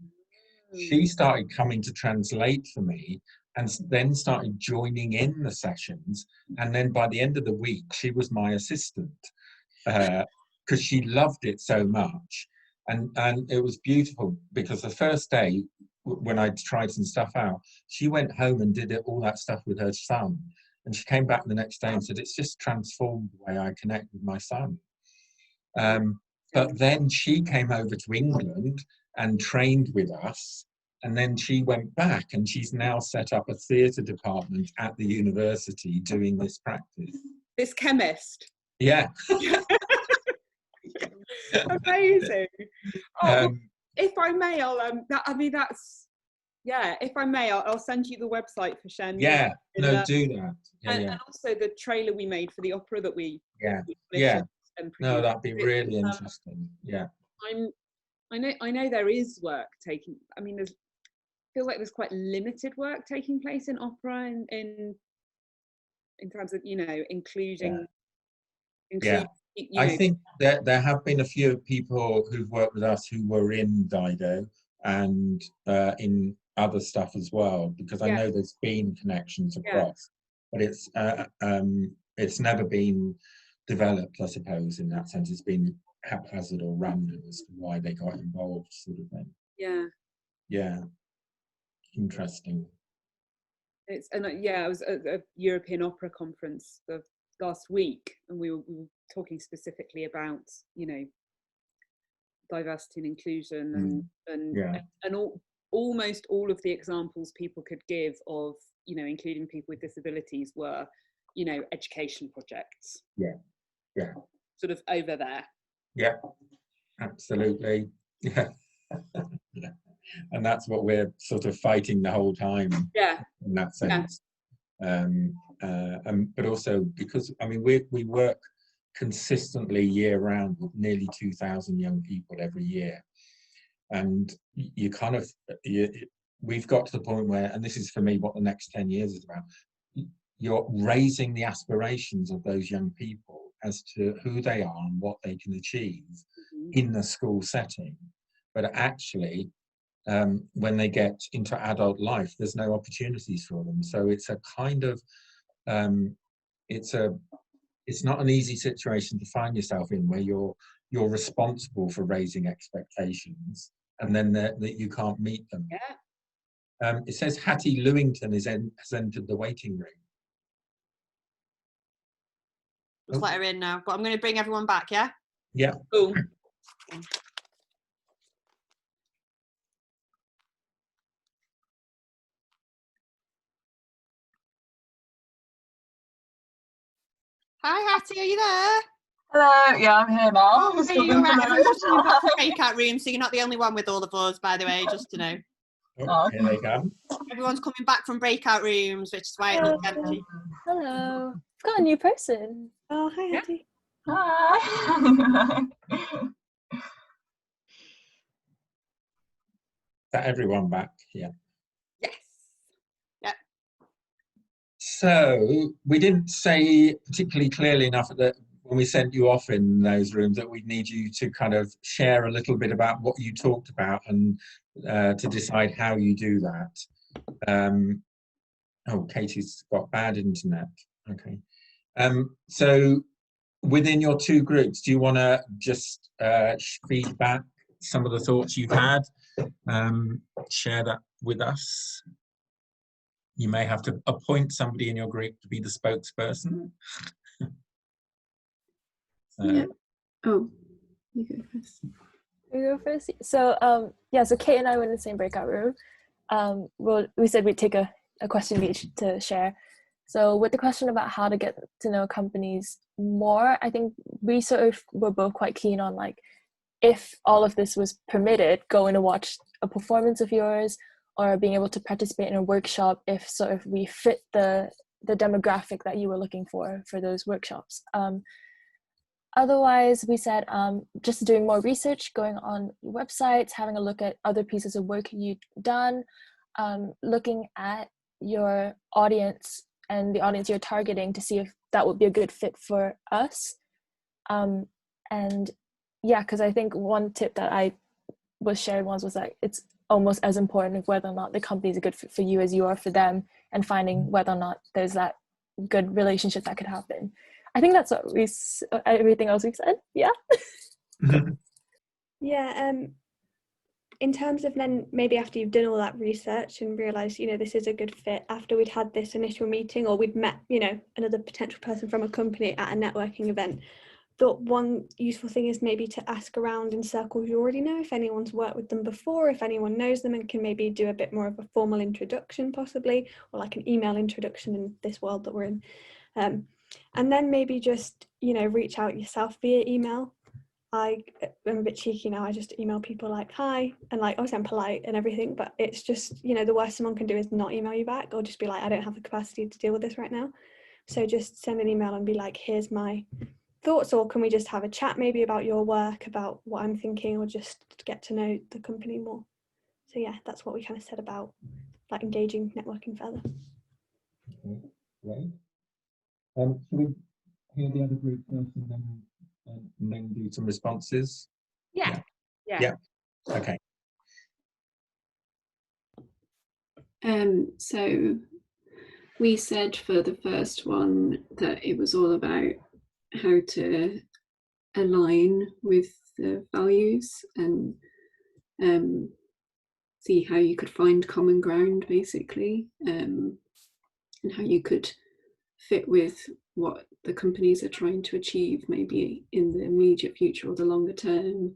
S2: She started coming to translate for me, and then started joining in the sessions. And then by the end of the week, she was my assistant because she loved it so much. And it was beautiful because the first day when I tried some stuff out, she went home and did all that stuff with her son. And she came back the next day and said, it's just transformed the way I connect with my son. But then she came over to England and trained with us. And then she went back and she's now set up a theatre department at the university doing this practice.
S3: This chemist?
S2: Yeah.
S3: Amazing. Well, if I may, that's Yeah, if I may, I'll send you the website for Shen.
S2: Yeah, no, do that. Yeah,
S3: and also the trailer we made for the opera that we
S2: No, that'd be really interesting. Yeah.
S3: I know there is work taking. I mean, feels like there's quite limited work taking place in opera in terms of including.
S2: I think that there have been a few people who've worked with us who were in Dido and in other stuff as well, because I know there's been connections across, but it's never been developed, I suppose, in that sense. It's been haphazard or random as to why they got involved, sort of thing. Yeah, interesting.
S3: It was at a European Opera Conference last week, and we were talking specifically about diversity and inclusion and almost all of the examples people could give of including people with disabilities were education projects. Sort of over there.
S2: Yeah, absolutely. Yeah. And that's what we're sort of fighting the whole time. In that sense. But also because I mean we work consistently year round with nearly 2,000 young people every year, and we've got to the point where, and this is for me what the next 10 years is about, you're raising the aspirations of those young people as to who they are and what they can achieve in the school setting, but actually when they get into adult life, there's no opportunities for them. So it's a kind of it's not an easy situation to find yourself in, where you're responsible for raising expectations and then that you can't meet them. It says Hattie Lewington has entered the waiting room.
S1: Let's let her in now, but I'm going to bring everyone back.
S2: Yeah.
S3: Cool.
S1: Hi Hattie, are you there?
S15: Hello, yeah, I'm here now.
S1: Oh, okay, you're right. Everyone's coming back from the breakout room, so you're not the only one with all of us, by the way, just to know.
S2: Here they come.
S1: Everyone's coming back from breakout rooms, which is why it looks empty.
S8: Hello. I've got a new person.
S6: Oh, hi, Hattie.
S15: Hi.
S2: Is that everyone back? Yeah.
S1: Yes. Yep.
S2: So we didn't say particularly clearly enough that when we sent you off in those rooms that we need you to kind of share a little bit about what you talked about and to decide how you do that. Oh, Katie's got bad internet. Okay. So within your two groups, do you want to just feed back some of the thoughts you've had? Share that with us. You may have to appoint somebody in your group to be the spokesperson.
S7: Yeah. Oh, you go first.
S8: You go first. So so Kate and I were in the same breakout room. We said we'd take a question each to share. So with the question about how to get to know companies more, I think we sort of were both quite keen on, like, if all of this was permitted, going to watch a performance of yours or being able to participate in a workshop if sort of we fit the demographic that you were looking for those workshops. Otherwise, we said just doing more research, going on websites, having a look at other pieces of work you've done, looking at your audience and the audience you're targeting to see if that would be a good fit for us. And yeah, because I think one tip that I was shared once was that it's almost as important whether or not the company is a good fit for you as you are for them, and finding whether or not there's that good relationship that could happen. I think that's what everything else we've said. Yeah.
S6: Yeah. In terms of then maybe after you've done all that research and realised, this is a good fit, after we'd had this initial meeting or we'd met, another potential person from a company at a networking event, thought one useful thing is maybe to ask around in circles you already know, if anyone's worked with them before, if anyone knows them and can maybe do a bit more of a formal introduction possibly, or like an email introduction in this world that we're in. And then maybe just, reach out yourself via email I am a bit cheeky now. I just email people like, hi, and like, obviously I'm polite and everything, but it's just, you know, the worst someone can do is not email you back, or just be like, I don't have the capacity to deal with this right now. So just send an email and be like, here's my thoughts, or can we just have a chat maybe about your work, about what I'm thinking, or just to get to know the company more. So yeah, that's what we kind of said about like engaging, networking further.
S2: Okay, great. Should we hear the other group first and then do some responses?
S3: Yeah.
S2: Okay.
S7: So we said for the first one that it was all about how to align with the values and see how you could find common ground, basically, and how you could fit with what the companies are trying to achieve, maybe in the immediate future or the longer term.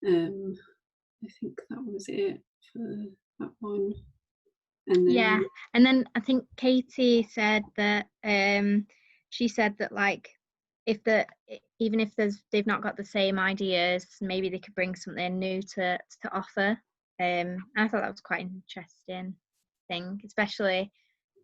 S7: I think that was it for that one. And then,
S5: and then I think Katie said that she said that like even if they've not got the same ideas, maybe they could bring something new to offer. I thought that was quite an interesting thing, especially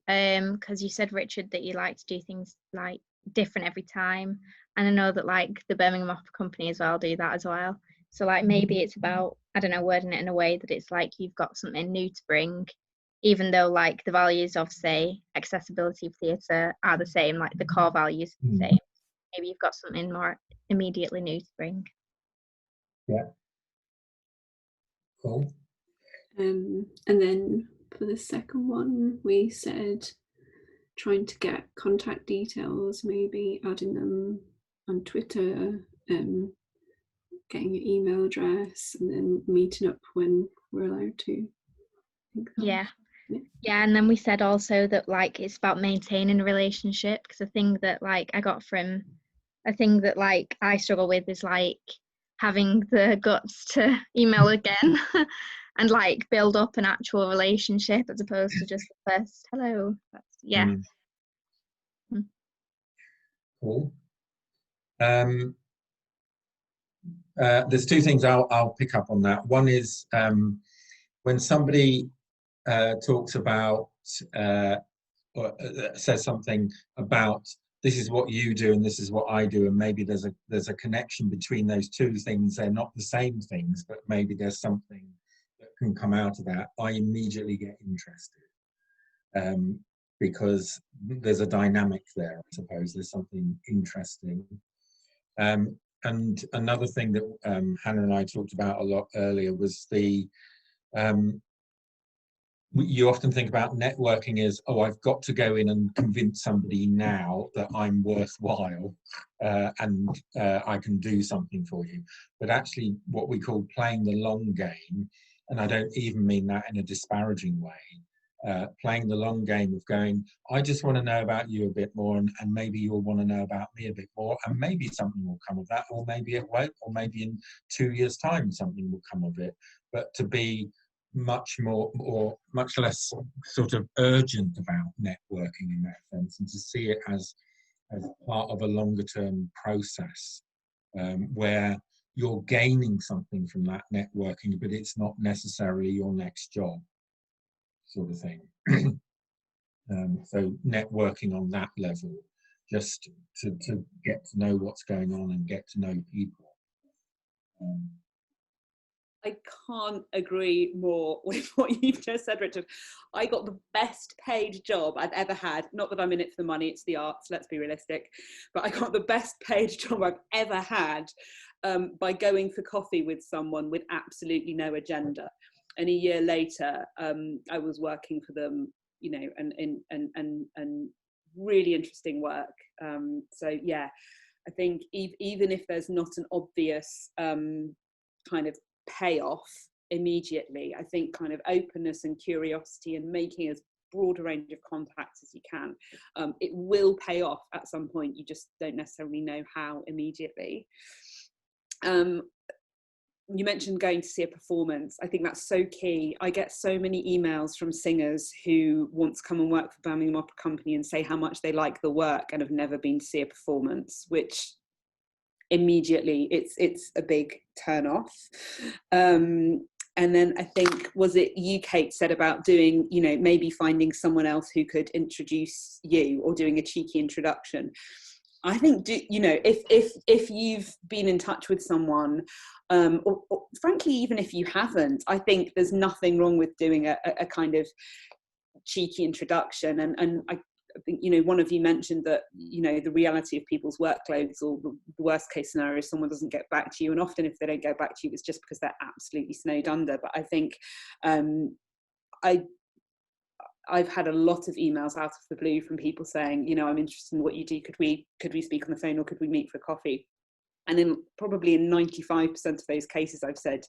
S5: because you said, Richard, that you like to do things like different every time, and I know that like the Birmingham Opera Company as well do that as well. So like maybe it's about, I don't know, wording it in a way that it's like you've got something new to bring, even though like the values of, say, accessibility of theatre are the same, like the core values are the same. Maybe you've got something more immediately new to bring.
S2: Yeah. Cool.
S7: And then for the second one, we said trying to get contact details, maybe adding them on Twitter, getting your email address, and then meeting up when we're allowed to.
S5: Yeah, and then we said also that like it's about maintaining a relationship, because the thing that like I struggle with is like having the guts to email again and like build up an actual relationship as opposed to just the first hello.
S2: Cool. There's two things I'll pick up on that. One is when somebody talks about or says something about this is what you do and this is what I do, and maybe there's a connection between those two things. They're not the same things, but maybe there's something that can come out of that. I immediately get interested because there's a dynamic there. I suppose there's something interesting. And another thing that Hannah and I talked about a lot earlier was the you often think about networking as, oh, I've got to go in and convince somebody now that I'm worthwhile and I can do something for you. But actually what we call playing the long game, and I don't even mean that in a disparaging way, playing the long game of going, I just want to know about you a bit more, and maybe you'll want to know about me a bit more, and maybe something will come of that, or maybe it won't, or maybe in 2 years' time something will come of it. But to be much more or much less sort of urgent about networking in that sense, and to see it as part of a longer term process where you're gaining something from that networking, but it's not necessarily your next job sort of thing. So networking on that level, just to get to know what's going on and get to know people.
S3: I can't agree more with what you've just said, Richard. I got the best paid job I've ever had. Not that I'm in it for the money, it's the arts, let's be realistic. But I got the best paid job I've ever had by going for coffee with someone with absolutely no agenda. And a year later, I was working for them, you know, and really interesting work. So yeah, I think even if there's not an obvious kind of payoff immediately, I think kind of openness and curiosity and making as broad a range of contacts as you can, it will pay off at some point. You just don't necessarily know how immediately. You mentioned going to see a performance. I think that's so key. I get so many emails from singers who want to come and work for Birmingham Opera Company and say how much they like the work and have never been to see a performance, which immediately it's a big turn off. And then I think, was it you, Kate, said about doing, you know, maybe finding someone else who could introduce you, or doing a cheeky introduction. I think, you know, if you've been in touch with someone, or frankly, even if you haven't, I think there's nothing wrong with doing a kind of cheeky introduction. And I think, you know, one of you mentioned that, you know, the reality of people's workloads, or the worst case scenario is someone doesn't get back to you. And often if they don't get back to you, it's just because they're absolutely snowed under. But I think I've had a lot of emails out of the blue from people saying, you know, I'm interested in what you do. Could we speak on the phone, or could we meet for coffee? And in probably in 95% of those cases, I've said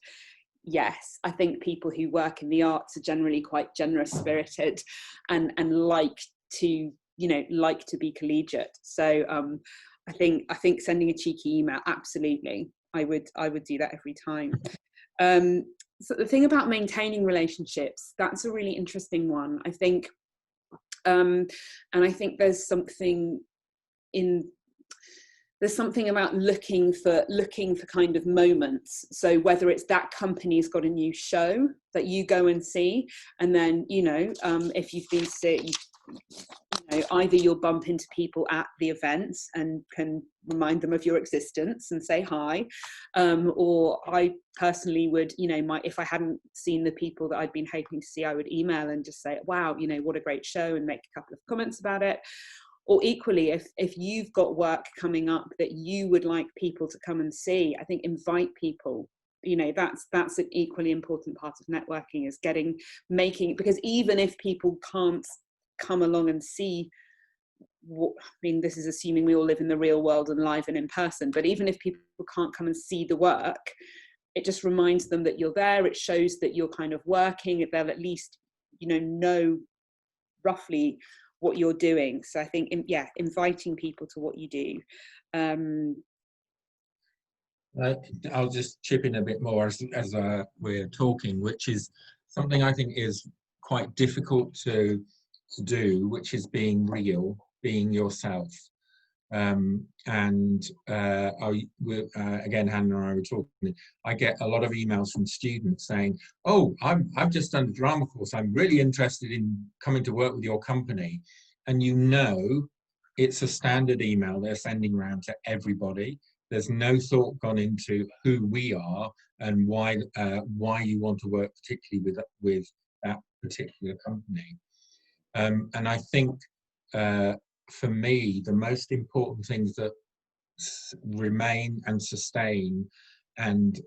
S3: yes. I think people who work in the arts are generally quite generous spirited and like to, you know, like to be collegiate. So I think sending a cheeky email, absolutely, I would do that every time. So the thing about maintaining relationships, that's a really interesting one, I think. And I think there's something about looking for kind of moments. So whether it's that company's got a new show that you go and see, and then, you know, if you've been sick, you know, either you'll bump into people at the events and can remind them of your existence and say hi, or I personally would, you know, if I hadn't seen the people that I'd been hoping to see, I would email and just say, wow, you know, what a great show, and make a couple of comments about it. Or equally, if you've got work coming up that you would like people to come and see, I think invite people. You know, that's an equally important part of networking, is making, because even if people can't come along and see what, I mean, this is assuming we all live in the real world and live and in person, but even if people can't come and see the work, it just reminds them that you're there. It shows that you're kind of working. They'll at least, you know roughly what you're doing. So I think, yeah, inviting people to what you do.
S2: I'll just chip in a bit more as we're talking, which is something I think is quite difficult to do, which is being real, being yourself. Again, Hannah and I were talking, I get a lot of emails from students saying, oh, I've just done a drama course, I'm really interested in coming to work with your company. And you know, it's a standard email they're sending around to everybody. There's no thought gone into who we are and why you want to work particularly with that particular company. And I think for me, the most important things that remain and sustain and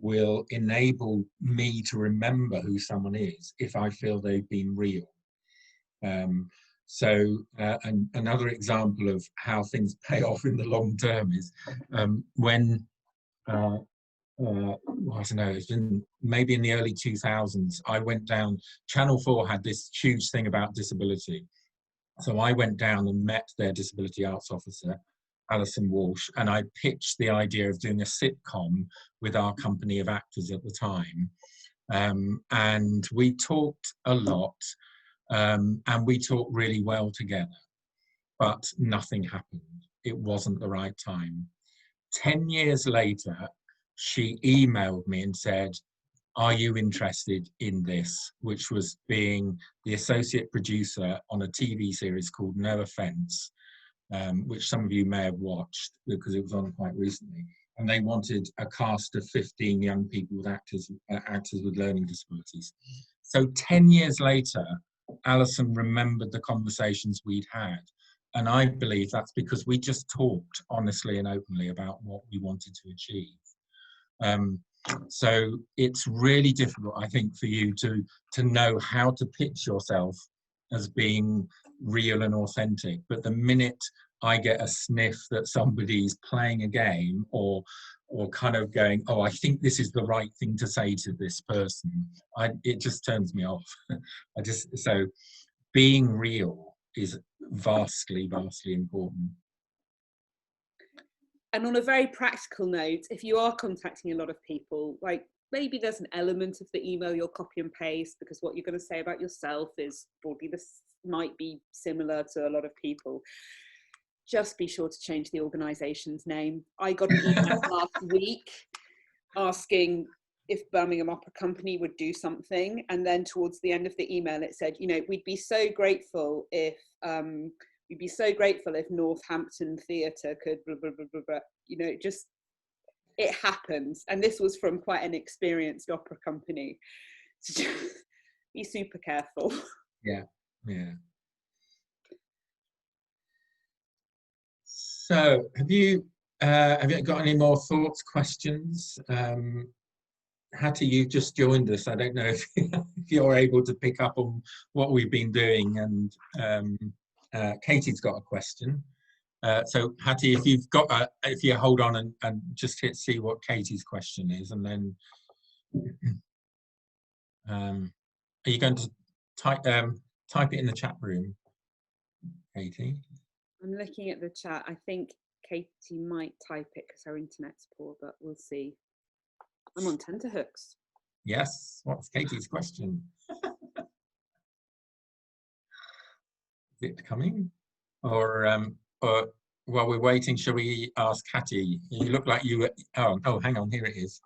S2: will enable me to remember who someone is if I feel they've been real. And another example of how things pay off in the long term is when I don't know, it's been maybe in the early 2000s, I went down, Channel 4 had this huge thing about disability. So I went down and met their disability arts officer, Alison Walsh, and I pitched the idea of doing a sitcom with our company of actors at the time. And we talked a lot, and we talked really well together, but nothing happened. It wasn't the right time. 10 years later, she emailed me and said, are you interested in this? Which was being the associate producer on a TV series called No Offence, which some of you may have watched because it was on quite recently. And they wanted a cast of 15 young people with actors with learning disabilities. So 10 years later, Alison remembered the conversations we'd had. And I believe that's because we just talked honestly and openly about what we wanted to achieve. So it's really difficult, I think, for you to know how to pitch yourself as being real and authentic. But the minute I get a sniff that somebody's playing a game or kind of going, oh, I think this is the right thing to say to this person, it just turns me off. So being real is vastly, vastly important.
S3: And on a very practical note, if you are contacting a lot of people, like maybe there's an element of the email you'll copy and paste because what you're going to say about yourself is probably might be similar to a lot of people. just be sure to change the organisation's name. I got an email last week asking if Birmingham Opera Company would do something, and then towards the end of the email it said, you know, we'd be so grateful if Northampton Theatre could blah, blah, blah, blah, blah. You know, just, it happens. And this was from quite an experienced opera company. So just be super careful.
S2: Yeah, yeah. So have you got any more thoughts, questions? Hattie, you just joined us. I don't know if you're able to pick up on what we've been doing, and Katie's got a question. So Hattie, if you hold on and just hit see what Katie's question is, and then are you going to type it in the chat room, Katie?
S3: I'm looking at the chat. I think Katie might type it because her internet's poor, but we'll see. I'm on tenterhooks.
S2: Yes. What's Katie's question? Is it coming? Or while we're waiting, shall we ask Hattie? You look like you. Oh, hang on. Here it is.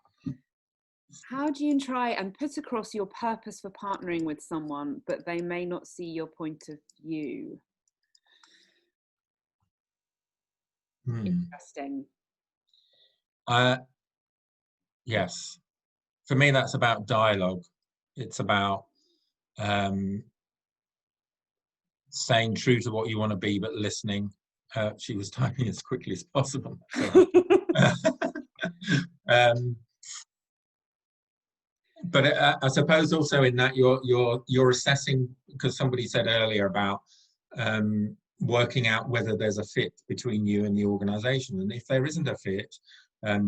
S3: How do you try and put across your purpose for partnering with someone, but they may not see your point of view? Interesting.
S2: Yes. For me, that's about dialogue. It's about saying true to what you want to be, but listening. She was typing as quickly as possible. But I suppose also in that you're assessing, because somebody said earlier about working out whether there's a fit between you and the organisation, and if there isn't a fit,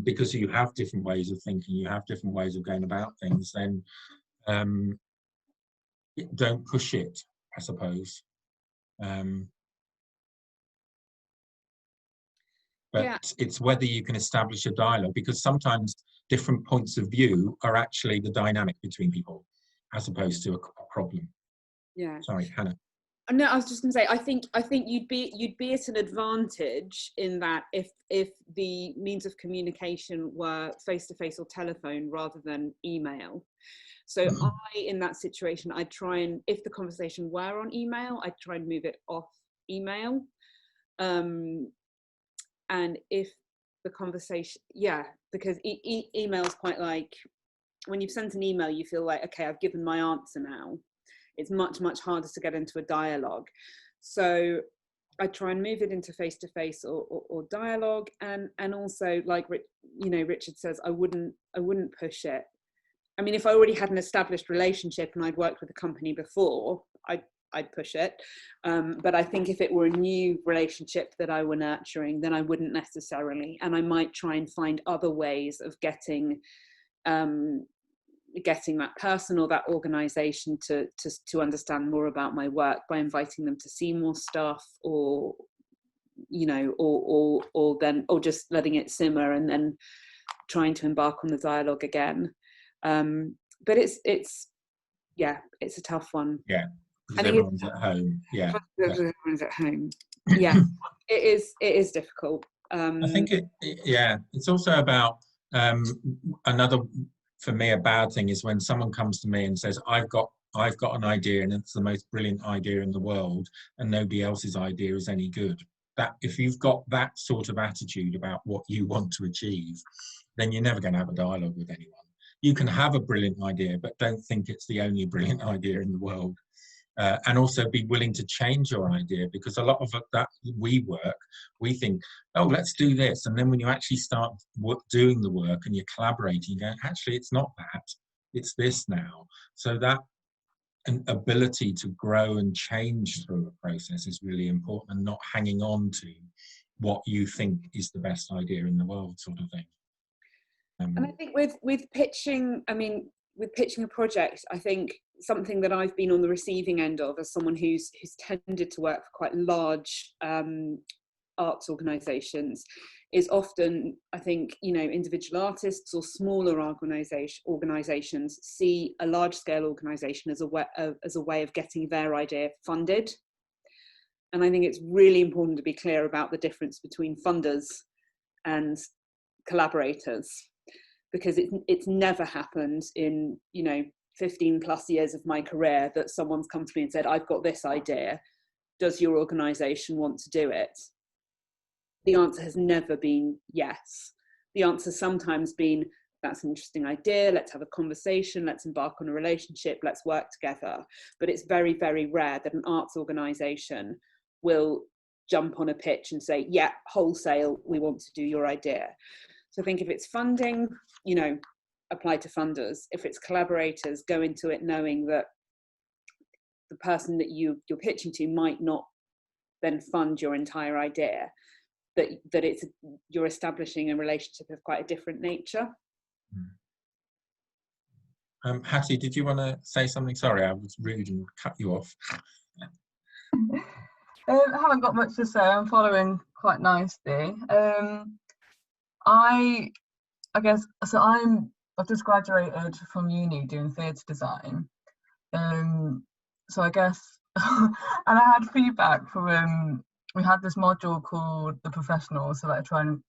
S2: because you have different ways of thinking, you have different ways of going about things, then don't push it, I suppose. But yeah, it's whether you can establish a dialogue, because sometimes different points of view are actually the dynamic between people, as opposed to a problem.
S3: Yeah.
S2: Sorry, Hannah.
S3: No, I was just going to say, I think you'd be at an advantage in that if the means of communication were face-to-face or telephone rather than email. So in that situation, I'd try and, if the conversation were on email, I'd try and move it off email. And if the conversation, because email is quite like, when you've sent an email, you feel like, okay, I've given my answer now. It's much, much harder to get into a dialogue. So I try and move it into face-to-face or dialogue. And also, like, Richard says, I wouldn't push it. I mean, if I already had an established relationship and I'd worked with a company before, I'd push it. But I think if it were a new relationship that I were nurturing, then I wouldn't necessarily. And I might try and find other ways of getting that person or that organisation to understand more about my work by inviting them to see more stuff, or just letting it simmer and then trying to embark on the dialogue again. But it's a tough one.
S2: Yeah, because everyone's at home. Yeah,
S3: everyone's at home. Yeah, it is difficult.
S2: I think it's also about another. For me, a bad thing is when someone comes to me and says, I've got an idea and it's the most brilliant idea in the world and nobody else's idea is any good. That if you've got that sort of attitude about what you want to achieve, then you're never going to have a dialogue with anyone. You can have a brilliant idea, but don't think it's the only brilliant idea in the world. And also be willing to change your idea, because a lot of that we think, oh, let's do this. And then when you actually start doing the work and you're collaborating, you go, actually, it's not that, it's this now. So that an ability to grow and change through a process is really important, and not hanging on to what you think is the best idea in the world, sort of thing.
S3: And I think with pitching, with pitching a project, I think something that I've been on the receiving end of as someone who's tended to work for quite large arts organisations is often, I think, individual artists or smaller organisations see a large scale organisation as a way of getting their idea funded. And I think it's really important to be clear about the difference between funders and collaborators, because it's never happened in, 15 plus years of my career that someone's come to me and said, I've got this idea, does your organisation want to do it? The answer has never been yes. The answer's sometimes been, that's an interesting idea, let's have a conversation, let's embark on a relationship, let's work together. But it's very, very rare that an arts organisation will jump on a pitch and say, yeah, wholesale, we want to do your idea. So I think if it's funding, apply to funders. If it's collaborators, go into it knowing that the person that you're pitching to might not then fund your entire idea, that you're establishing a relationship of quite a different nature.
S2: Hattie, did you want to say something? Sorry, I was rude and cut you off.
S15: I haven't got much to say. I'm following quite nicely. I guess so. I've just graduated from uni doing theatre design. So I guess, and I had feedback from we had this module called The Professional. So like I try and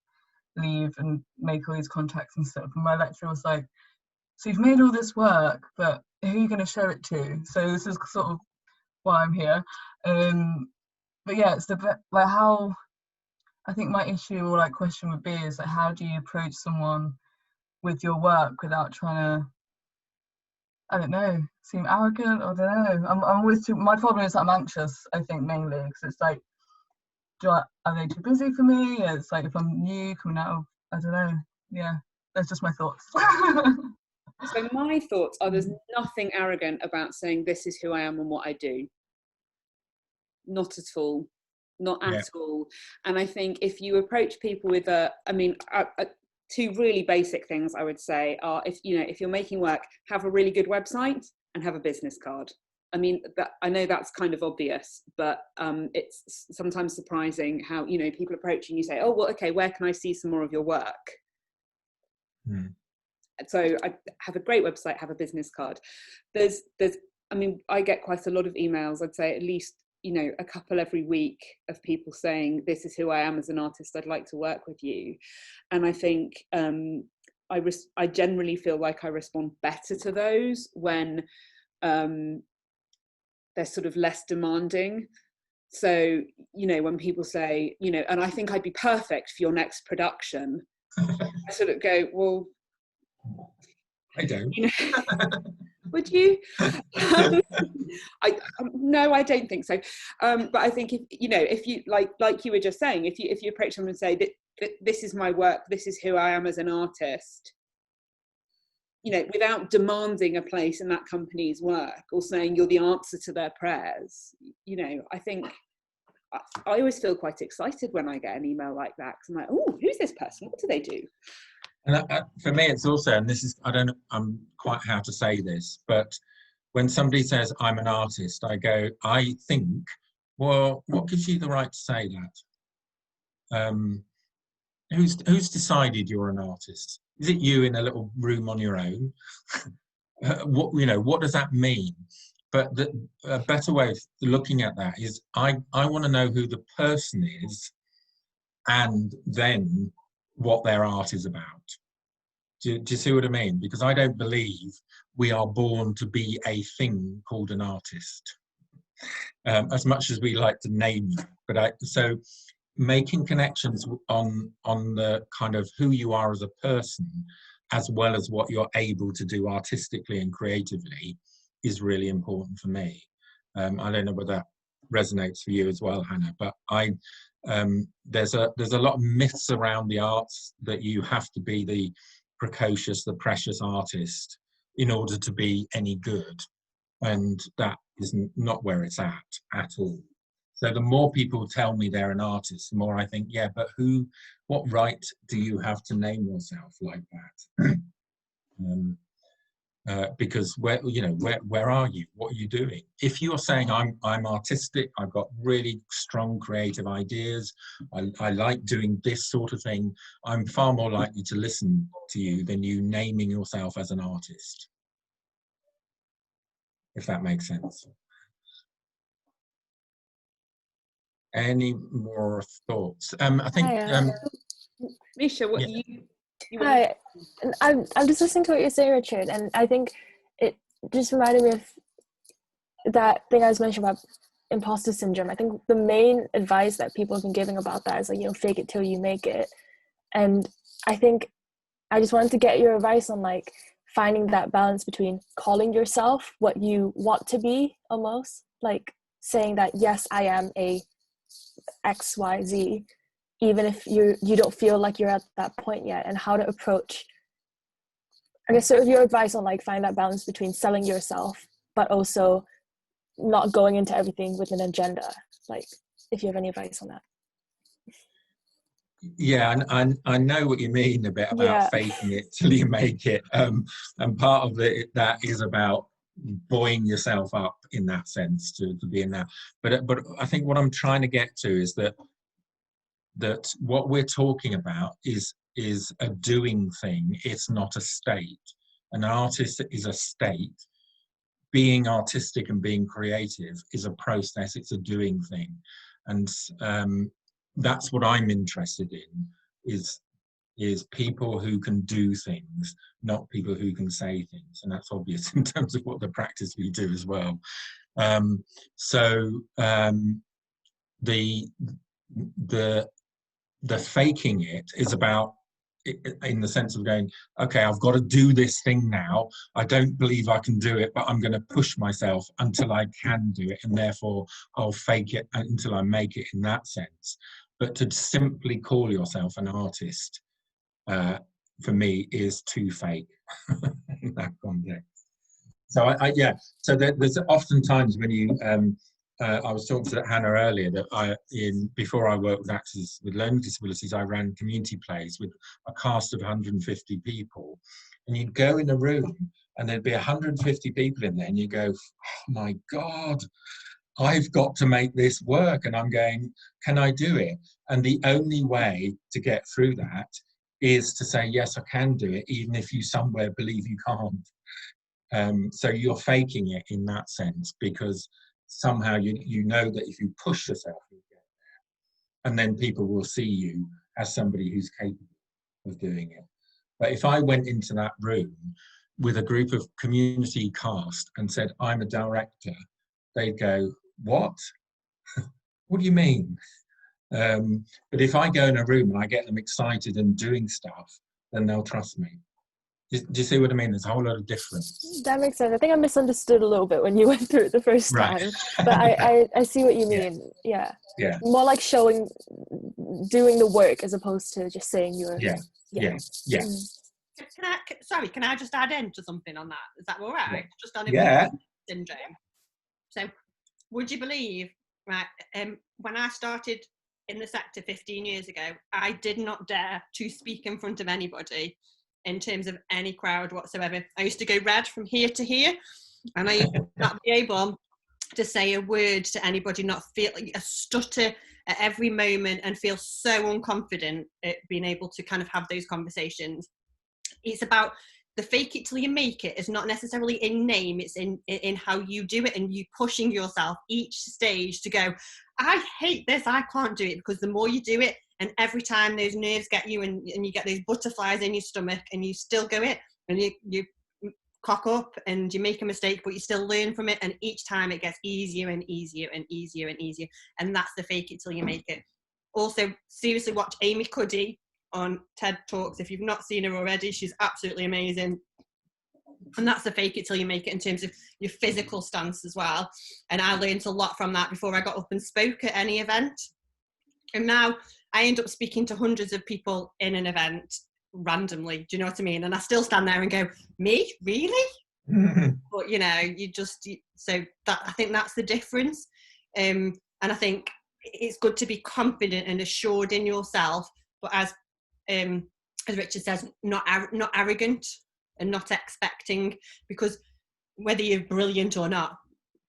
S15: leave and make all these contacts and stuff. And my lecturer was like, so you've made all this work, but who are you going to show it to? So this is sort of why I'm here. But yeah, it's like how, I think my issue or like question would be is like, how do you approach someone with your work without trying to, I don't know, seem arrogant? I don't know. I'm always my problem is I'm anxious, I think, mainly, because it's like, are they too busy for me? It's like if I'm new, coming out of, I don't know. Yeah, that's just my thoughts.
S3: So my thoughts are there's nothing arrogant about saying this is who I am and what I do. Not at all. Not at all. And I think if you approach people with two really basic things I would say are, if you're making work, have a really good website and have a business card. I mean, I know that's kind of obvious, but it's sometimes surprising how, people approach you and you say, oh, well, okay, where can I see some more of your work? So I have a great website, have a business card. I get quite a lot of emails, I'd say at least, a couple every week of people saying, this is who I am as an artist, I'd like to work with you. And I think I generally feel like I respond better to those when they're sort of less demanding. So, when people say, and I think I'd be perfect for your next production, I sort of go, well,
S2: I don't.
S3: Would you? No, I don't think so. But I think if you like you were just saying, if you approach someone and say that this is my work, this is who I am as an artist, without demanding a place in that company's work or saying you're the answer to their prayers, I think I always feel quite excited when I get an email like that, because I'm like, oh, who's this person? What do they do?
S2: And for me, it's also, and this is, I'm quite how to say this, but when somebody says I'm an artist, I think, well, what gives you the right to say that? Who's decided you're an artist? Is it you in a little room on your own? What does that mean? But a better way of looking at that is I want to know who the person is, and then what their art is about. Do you see what I mean? Because I don't believe we are born to be a thing called an artist, as much as we like to name it. But so making connections on the kind of who you are as a person, as well as what you're able to do artistically and creatively, is really important for me. I don't know whether that resonates for you as well, Hannah, but there's a lot of myths around the arts that you have to be the precocious, the precious artist in order to be any good, and that is not where it's at all. So the more people tell me they're an artist, the more I think, yeah, but what right do you have to name yourself like that? Because where are you? What are you doing? If you're saying I'm artistic, I've got really strong creative ideas, I like doing this sort of thing, I'm far more likely to listen to you than you naming yourself as an artist, if that makes sense. Any more thoughts? I think
S3: Misha, what
S2: yeah.
S3: you
S8: Hi, and I'm just listening to what you're saying, Richard, and I think it just reminded me of that thing I was mentioning about imposter syndrome. I think the main advice that people have been giving about that is like, fake it till you make it. And I think I just wanted to get your advice on like finding that balance between calling yourself what you want to be, almost like saying that, yes, I am a XYZ, even if you don't feel like you're at that point yet, and how to approach, I guess, sort of your advice on like finding that balance between selling yourself but also not going into everything with an agenda, like if you have any advice on that.
S2: Yeah, and I know what you mean a bit about faking it till you make it, and part of it that is about buoying yourself up in that sense to be in that. But I think what I'm trying to get to is that what we're talking about is a doing thing. It's not a state. An artist is a state. Being artistic and being creative is a process. It's a doing thing, and that's what I'm interested in. Is people who can do things, not people who can say things, and that's obvious in terms of what the practice we do as well. The faking it is about, in the sense of going, okay, I've got to do this thing now. I don't believe I can do it, but I'm going to push myself until I can do it, and therefore I'll fake it until I make it in that sense. But to simply call yourself an artist, for me, is too fake in that context. So so there's often times when you I was talking to Hannah earlier that before I worked with actors with learning disabilities, I ran community plays with a cast of 150 people, and you'd go in a room and there'd be 150 people in there, and you go, oh my God, I've got to make this work. And I'm going, can I do it? And the only way to get through that is to say, yes, I can do it, even if you somewhere believe you can't. So you're faking it in that sense, because somehow you know that if you push yourself, you'll get there. And then people will see you as somebody who's capable of doing it. But if I went into that room with a group of community cast and said, I'm a director, they'd go, what? What do you mean? But if I go in a room and I get them excited and doing stuff, then they'll trust me. Do you see what I mean? There's a whole lot of difference.
S8: That makes sense. I think I misunderstood a little bit when you went through it the first time, but I see what you mean. Yeah. More like showing, doing the work as opposed to just saying you're.
S2: Yeah.
S1: Can I just add in to something on that? Is that all right?
S2: Yeah.
S1: Just on imposter syndrome. So, would you believe, right? When I started in the sector 15 years ago, I did not dare to speak in front of anybody in terms of any crowd whatsoever. I used to go red from here to here, and I used to not be able to say a word to anybody, not feel a stutter at every moment, and feel so unconfident at being able to kind of have those conversations. It's about the fake it till you make it is not necessarily in name, it's in how you do it, and you pushing yourself each stage to go, I hate this, I can't do it, because the more you do it, and every time those nerves get you and you get those butterflies in your stomach, and you still go it, and you cock up and you make a mistake, but you still learn from it, and each time it gets easier and easier and easier and easier, and that's the fake it till you make it. Also, seriously watch Amy Cuddy on TED Talks. If you've not seen her already, she's absolutely amazing. And that's the fake it till you make it in terms of your physical stance as well. And I learned a lot from that before I got up and spoke at any event. And now I end up speaking to hundreds of people in an event randomly. Do you know what I mean? And I still stand there and go, me? Really? But so that, I think that's the difference. And I think it's good to be confident and assured in yourself, but as Richard says, not arrogant and not expecting, because whether you're brilliant or not,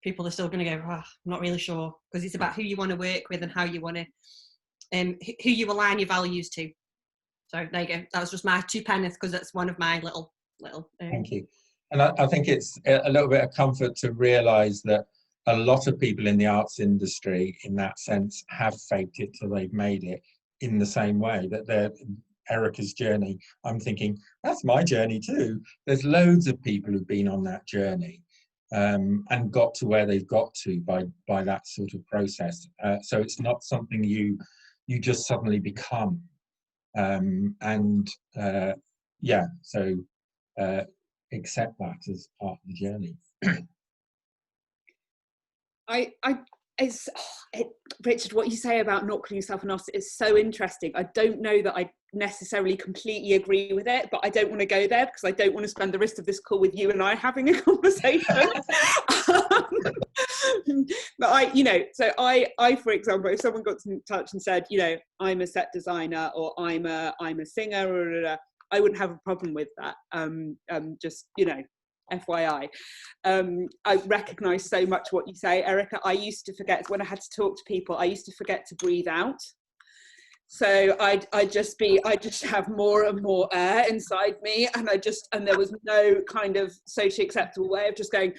S1: people are still going to go, I'm not really sure, because it's about who you want to work with and how you want to, who you align your values to. So there you go. That was just my 2 pennies, because that's one of my little.
S2: Thank you. And I think it's a little bit of comfort to realise that a lot of people in the arts industry, in that sense, have faked it till they've made it, in the same way that they're Erica's journey. I'm thinking, that's my journey too. There's loads of people who've been on that journey and got to where they've got to by that sort of process. So it's not something you just suddenly become. Yeah, so accept that as part of the journey.
S3: Richard, what you say about not putting yourself on us is so interesting. I don't know that I necessarily completely agree with it, but I don't want to go there because I don't want to spend the rest of this call with you and I having a conversation. But I, for example, if someone got in touch and said, you know, I'm a set designer or I'm a singer, or I wouldn't have a problem with that. Just, you know, FYI. I recognise so much what you say, Erica. I used to forget, when I had to talk to people, I used to forget to breathe out. So I'd just have more and more air inside me, and there was no kind of socially acceptable way of just going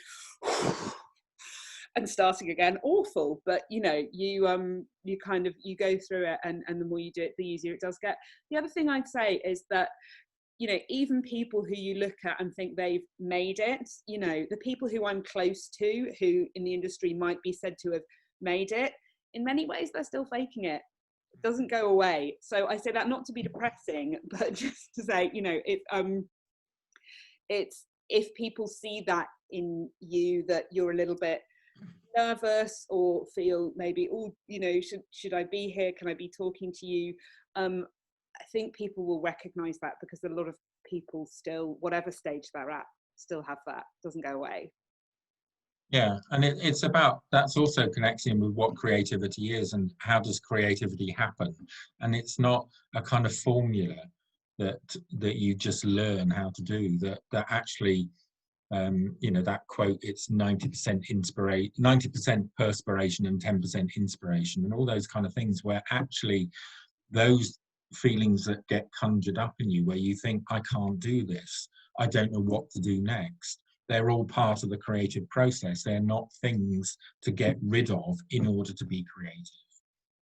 S3: and starting again. Awful, but you know, you go through it, and the more you do it, the easier it does get. The other thing I'd say is that, you know, even people who you look at and think they've made it, you know, the people who I'm close to, who in the industry might be said to have made it, in many ways they're still faking it. It doesn't go away. So I say that not to be depressing, but just to say, you know, if people see that in you, that you're a little bit nervous or feel maybe, oh, you know, should I be here? Can I be talking to you? I think people will recognise that, because a lot of people still, whatever stage they're at, still have that. It doesn't go away.
S2: Yeah, and it's about, that's also connecting with what creativity is and how does creativity happen. And it's not a kind of formula that you just learn how to do, that actually, you know, that quote, it's 90% inspiration, 90% perspiration and 10% inspiration, and all those kind of things, where actually those feelings that get conjured up in you, where you think, I can't do this, I don't know what to do next, they're all part of the creative process. They're not things to get rid of in order to be creative.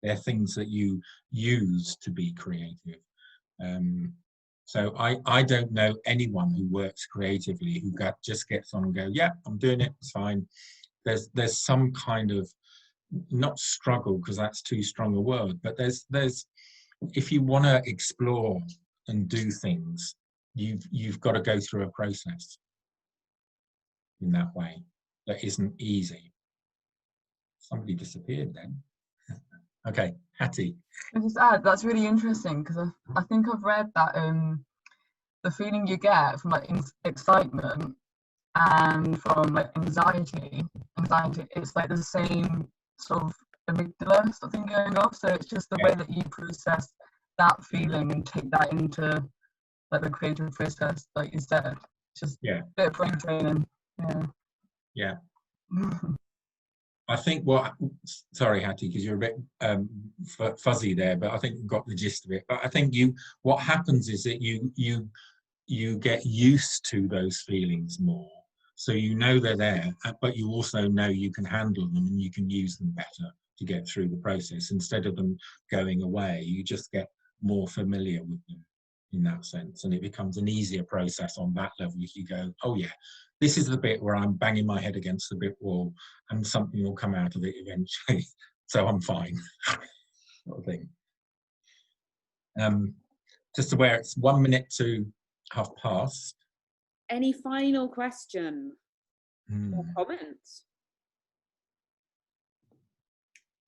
S2: They're things that you use to be creative. So I don't know anyone who works creatively who just gets on and go, yeah, I'm doing it, it's fine. There's some kind of, not struggle, because that's too strong a word, but there's if you want to explore and do things, you've got to go through a process in that way that isn't easy. Somebody disappeared then. Okay, Hattie.
S15: And just add, that's really interesting, because I think I've read that the feeling you get from like excitement and from like anxiety, it's like the same sort of amygdala sort of thing going off. So it's just the way that you process that feeling and take that into like the creative process, like you said. It's just a bit of brain training.
S2: Yeah. I think sorry Hattie, because you're a bit fuzzy there, but I think you got the gist of it. But I think what happens is that you get used to those feelings more. So you know they're there, but you also know you can handle them and you can use them better to get through the process. Instead of them going away, you just get more familiar with them in that sense. And it becomes an easier process on that level if you go, oh yeah, this is the bit where I'm banging my head against the brick wall and something will come out of it eventually. So I'm fine, sort of thing. Just aware it's 1 minute to past.
S3: Any final question or comments?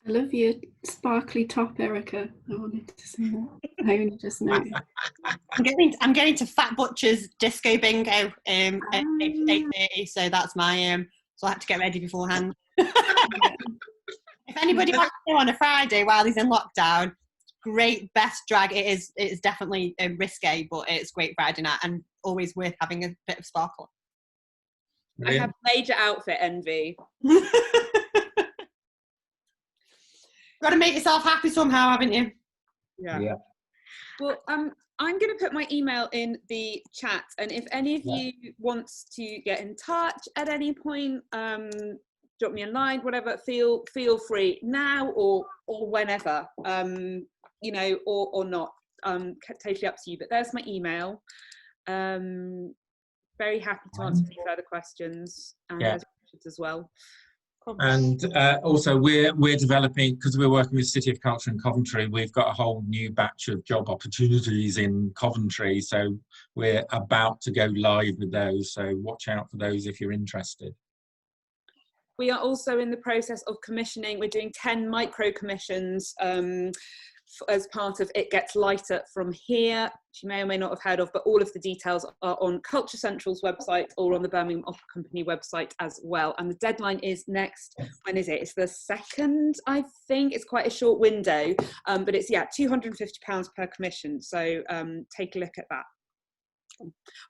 S7: I love your sparkly top, Erica. I wanted to say that. I only just noticed.
S1: I'm going to Fat Butcher's Disco Bingo at 8:30, so that's my so I have to get ready beforehand. If anybody wants to go on a Friday while he's in lockdown, great, best drag. It's definitely risque, but it's great Friday night and always worth having a bit of sparkle.
S3: Brilliant. I have major outfit envy.
S1: Got to make yourself happy somehow, haven't you?
S3: Yeah. Well, I'm going to put my email in the chat, and if any of you wants to get in touch at any point, drop me a line, whatever. Feel free now or whenever, you know, or not. Totally up to you. But there's my email. Very happy to answer any further questions, and there's Richard's as well.
S2: And also we're developing, because we're working with City of Culture in Coventry, we've got a whole new batch of job opportunities in Coventry, so we're about to go live with those, so watch out for those if you're interested.
S3: We are also in the process of commissioning. We're doing 10 micro commissions as part of It Gets Lighter From Here, which you may or may not have heard of, but all of the details are on Culture Central's website or on the Birmingham Opera Company website as well. And the deadline is next, when is it? It's the 2nd, I think. It's quite a short window, but it's, yeah, £250 per commission. So take a look at that.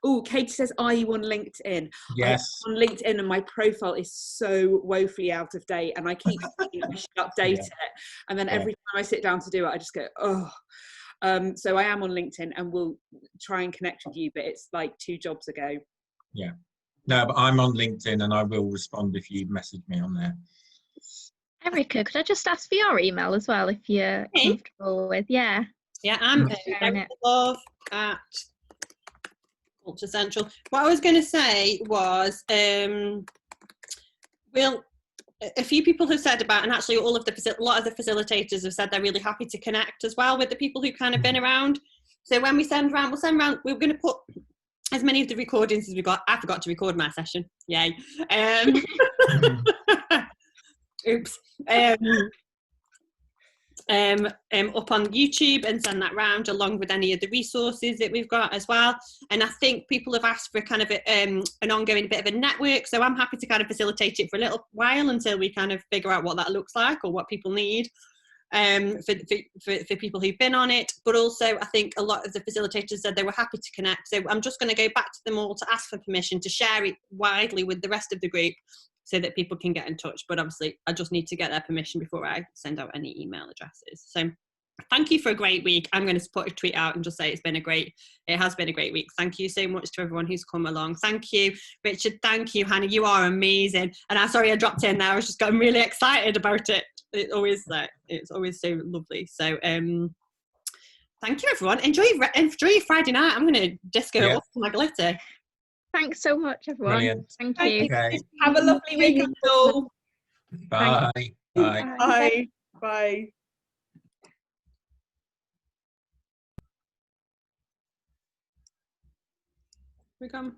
S3: Oh, Katie says, are you on LinkedIn?
S2: Yes.
S3: I'm on LinkedIn, and my profile is so woefully out of date, and I keep thinking I should update it. And then every time I sit down to do it, I just go, oh. So I am on LinkedIn, and we'll try and connect with you, but it's like 2 jobs ago.
S2: Yeah. No, but I'm on LinkedIn, and I will respond if you message me on there.
S5: Erica, could I just ask for your email as well, if you're comfortable with? Yeah,
S1: I'm love at Culture Central. What I was going to say was, a few people have said about, and actually a lot of the facilitators have said they're really happy to connect as well with the people who kind of been around. So when we send around, we're going to put as many of the recordings as we got. I forgot to record my session. Yay. Oops. Up on YouTube and send that round along with any of the resources that we've got as well. And I think people have asked for kind of an ongoing bit of a network, so I'm happy to kind of facilitate it for a little while until we kind of figure out what that looks like or what people need for people who've been on it. But also I think a lot of the facilitators said they were happy to connect, so I'm just going to go back to them all to ask for permission to share it widely with the rest of the group so that people can get in touch. But obviously I just need to get their permission before I send out any email addresses. So thank you for a great week. I'm going to put a tweet out and just say it has been a great week. Thank you so much to everyone who's come along. Thank you, Richard. Thank you, Hannah. You are amazing. And I'm sorry I dropped in there. I was just getting really excited about it. It's always so lovely. So thank you, everyone. Enjoy your Friday night. I'm going to disco up to my glitter.
S5: Thanks so much, everyone.
S2: Brilliant.
S5: Thank you.
S2: Okay.
S3: Have a lovely weekend, all.
S2: Bye. Bye.
S3: Bye. Bye. We come.